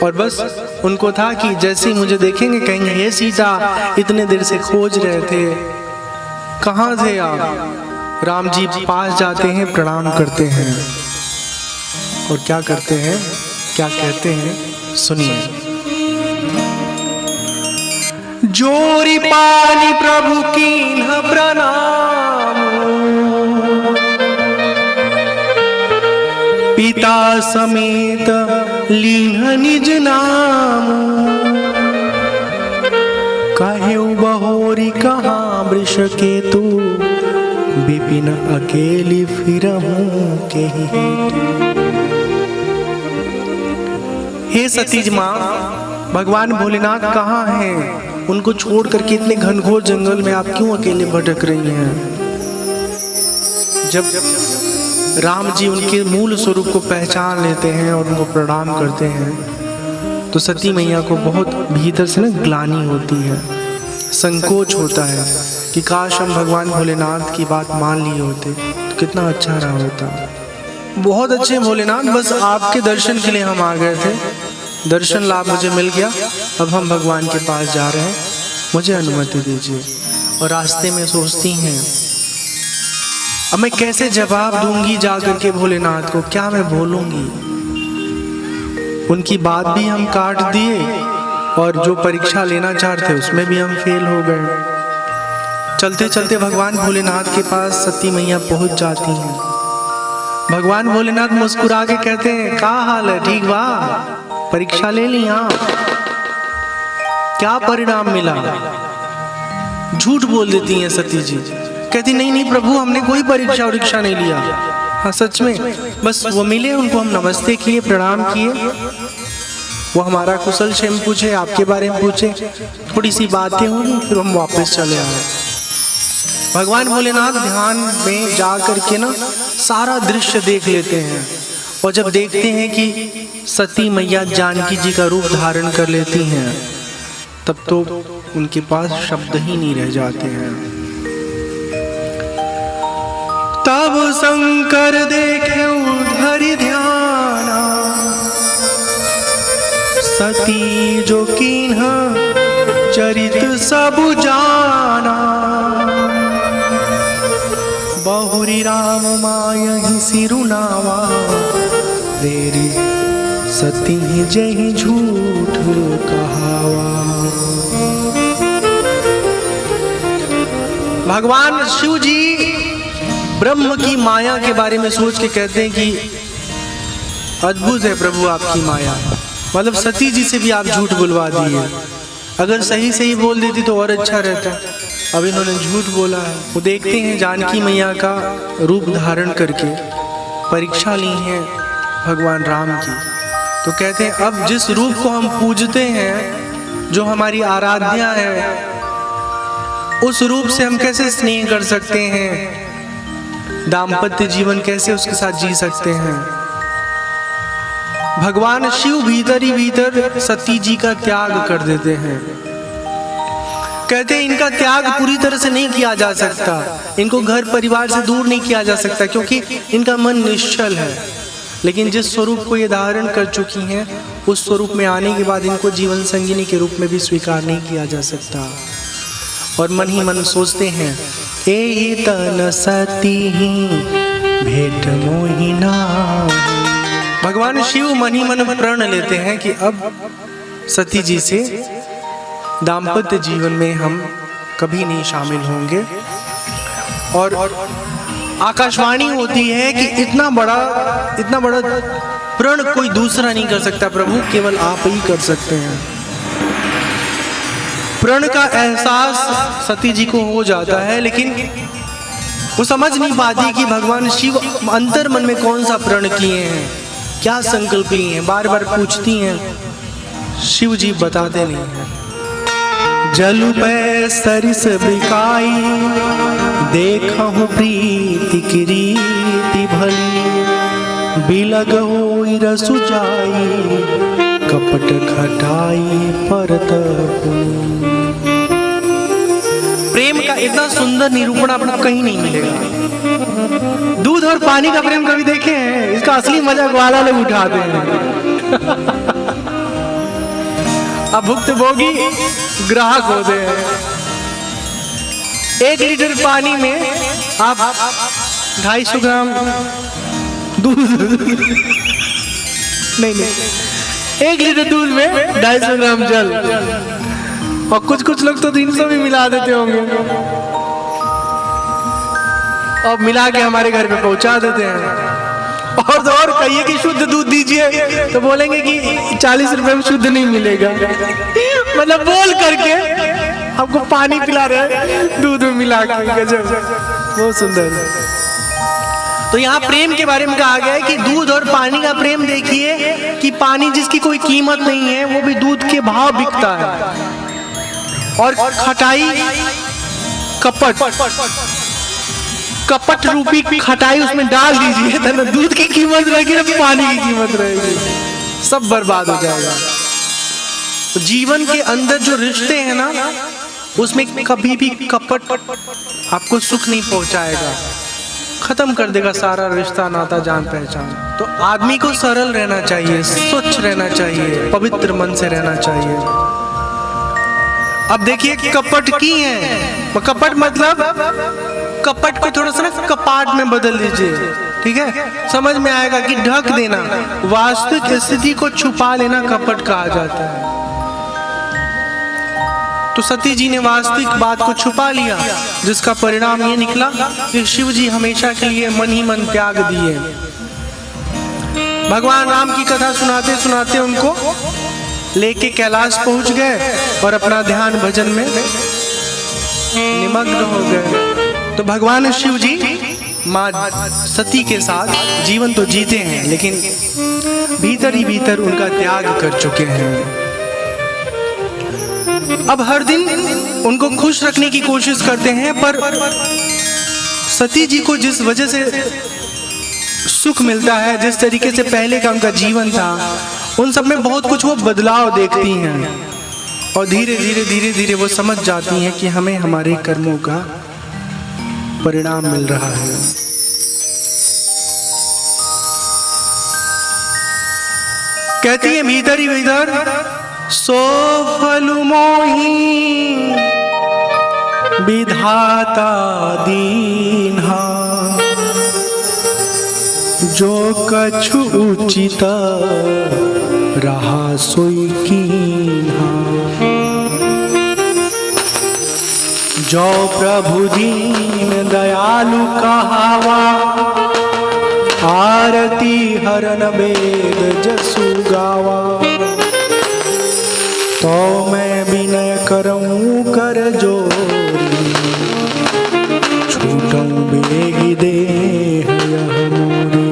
और बस उनको था कि जैसे ही मुझे देखेंगे कहेंगे, हे सीता, इतने देर से खोज रहे थे, कहाँ थे आप? राम जी पास जाते हैं, प्रणाम करते हैं और क्या करते हैं, क्या कहते हैं, सुनिए। जोरी पानी प्रभु कीन्ह प्रणाम, पिता समेत लीन्ह निज नाम। कहेउ बहोरी कहाँ वृष केतु, विपिन अकेली फिरहूं केहि हेतु। हे सतीज माँ, भगवान भोलेनाथ कहाँ हैं? उनको छोड़ करके इतने घनघोर जंगल में आप क्यों अकेले भटक रही हैं? जब राम जी उनके मूल स्वरूप को पहचान लेते हैं और उनको प्रणाम करते हैं तो सती मैया को बहुत भीतर से ना ग्लानि होती है, संकोच होता है कि काश हम भगवान भोलेनाथ की बात मान लिए होते तो कितना अच्छा रहा होता। बहुत अच्छे भोलेनाथ, बस आपके दर्शन के लिए हम आ गए थे, दर्शन लाभ मुझे मिल गया, अब हम भगवान के पास जा रहे हैं, मुझे अनुमति दीजिए। और रास्ते में सोचती हैं, अब मैं कैसे जवाब दूंगी जा करके भोलेनाथ को, क्या मैं बोलूंगी? उनकी बात भी हम काट दिए और जो परीक्षा लेना चाहते उसमें भी हम फेल हो गए। चलते चलते भगवान भोलेनाथ के पास सती मैया पहुंच जाती हैं। भगवान भोलेनाथ मुस्कुरा के कहते हैं, क्या हाल है, ठीक बा? परीक्षा ले ली? हाँ। क्या परिणाम मिला? झूठ बोल देती हैं सती जी, कहती नहीं नहीं प्रभु, हमने कोई परीक्षा वरीक्षा नहीं लिया। हाँ सच में, बस वो मिले, उनको हम नमस्ते किए, प्रणाम किए, वो हमारा कुशल क्षेम पूछे, आपके बारे में पूछे, थोड़ी सी बातें हुई, फिर हम वापस चले आए। भगवान भोलेनाथ ध्यान में जा करके ना सारा दृश्य देख लेते हैं, और जब देखते हैं कि सती मैया जानकी जी का रूप धारण कर लेती हैं, तब तो उनके पास शब्द ही नहीं रह जाते हैं। तब शंकर देखे धरि ध्याना, सती जो कीन्ह चरित सब जाना। बहुरी राम मायहि सिरुनावा, तेरी सती जहि झूठ कहावा। भगवान शिव जी ब्रह्म की माया के बारे में सोच के कहते हैं कि अद्भुत है प्रभु आपकी माया, मतलब सती जी से भी आप झूठ बुलवा दिए, अगर सही सही बोल देती तो और अच्छा रहता। अब इन्होंने झूठ बोला है। वो देखते हैं जानकी मैया का रूप धारण करके परीक्षा ली है भगवान राम की, तो कहते हैं अब जिस रूप को हम पूजते हैं, जो हमारी आराध्या है, उस रूप से हम कैसे स्नेह कर सकते हैं, दाम्पत्य जीवन कैसे उसके साथ जी सकते हैं। भगवान शिव भीतर ही भीतर सती जी का त्याग कर देते हैं। कहते हैं इनका त्याग पूरी तरह से नहीं किया जा सकता, इनको घर परिवार से दूर नहीं किया जा सकता, क्योंकि इनका मन निश्चल है। लेकिन जिस स्वरूप को ये धारण कर चुकी हैं, उस स्वरूप में आने के बाद इनको जीवन संगिनी के रूप में भी स्वीकार नहीं किया जा सकता। और मन ही मन सोचते हैं, ए तन सती भेंट मोहिना। भगवान शिव मन ही मन प्रण लेते हैं कि अब सती जी से दाम्पत्य जीवन में हम कभी नहीं शामिल होंगे। और आकाशवाणी होती है कि इतना बड़ा प्रण कोई दूसरा नहीं कर सकता प्रभु, केवल आप ही कर सकते हैं। प्रण का एहसास सती जी को हो जाता है, लेकिन वो समझ नहीं पाती कि भगवान शिव अंतर मन में कौन सा प्रण किए हैं, क्या संकल्प लिए हैं। बार बार पूछती हैं, शिव जी बताते नहीं हैं। जलु पे सरिस बिकाई देखहु प्रीति की रीति भली, बिलग होई रसु जाई कपट खटाई परत। प्रेम का इतना सुंदर निरूपण आपको कहीं नहीं मिलेगा। दूध और पानी का प्रेम कभी देखे हैं? इसका असली मजा ग्वाला लोग उठाते हैं। अब भुक्तभोगी ग्राहक होते हैं। 1 लीटर पानी में आप 250 ग्राम दूध नहीं 1 लीटर दूध में 250 ग्राम जल, और कुछ लोग तो 300 भी मिला देते होंगे, और मिला के हमारे घर पे पहुंचा देते हैं। और तो और कहिए कि शुद्ध दूध दीजिए तो बोलेंगे कि 40 रुपए में शुद्ध नहीं मिलेगा। मतलब बोल करके हमको पानी पिला रहे दूध में मिला के। गजब, बहुत सुंदर। तो यहाँ प्रेम के बारे में कहा गया है कि दूध और पानी का प्रेम देखिए कि पानी जिसकी कोई कीमत नहीं है वो भी दूध के भाव बिकता है। और खटाई कपट रूपी खटाई उसमें डाल दीजिए, तो दूध की कीमत रहेगी ना पानी की कीमत रहेगी, सब बर्बाद हो जाएगा। तो जीवन के अंदर जो रिश्ते हैं ना, उसमें कभी भी कपट आपको सुख नहीं पहुंचाएगा, खत्म कर देगा सारा रिश्ता नाता जान पहचान। तो आदमी को सरल रहना चाहिए, स्वच्छ रहना चाहिए, पवित्र मन से रहना चाहिए। अब देखिए कपट की है, कपट मतलब कपट को थोड़ा सा ना कपाट में बदल दीजिए, ठीक है, समझ में आएगा कि ढक देना, वास्तविक स्थिति को छुपा लेना कपट कहा जाता है। तो सती जी ने वास्तविक बात को छुपा लिया, जिसका परिणाम ये निकला कि शिव जी हमेशा के लिए मन ही मन त्याग दिए। भगवान राम की कथा सुनाते सुनाते उनको लेके कैलाश पहुंच गए और अपना ध्यान भजन में निमग्न हो गए। तो भगवान शिव जी माँ सती के साथ जीवन तो जीते हैं, लेकिन भीतर ही भीतर उनका त्याग कर चुके हैं। अब हर दिन उनको खुश रखने की कोशिश करते हैं, पर सती जी को जिस वजह से सुख मिलता है, जिस तरीके से पहले का उनका जीवन था, उन सब में बहुत कुछ वो बदलाव देखती हैं। और धीरे धीरे वो समझ जाती हैं कि हमें हमारे कर्मों का परिणाम मिल रहा है। कहती है भीतर ही भीतर, सो फल मोही विधाता दीन्हा, जो कछु उचित रहा सोई कीन्हा। जो प्रभु दीन दयालु कहावा, आरती हरन वेद जसु गावा। तो मैं विनय करऊं कर जोरी, छूटऊं बेगी देह यह मोरी।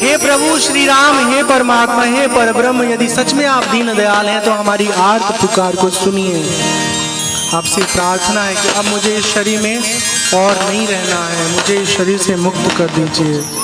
हे प्रभु, प्रभु श्री राम, हे परमात्मा, हे परब्रह्म, यदि सच में आप दीन दयाल हैं तो हमारी आर्त पुकार को सुनिए। आपसे प्रार्थना है कि अब मुझे इस शरीर में और नहीं रहना है, मुझे इस शरीर से मुक्त कर दीजिए।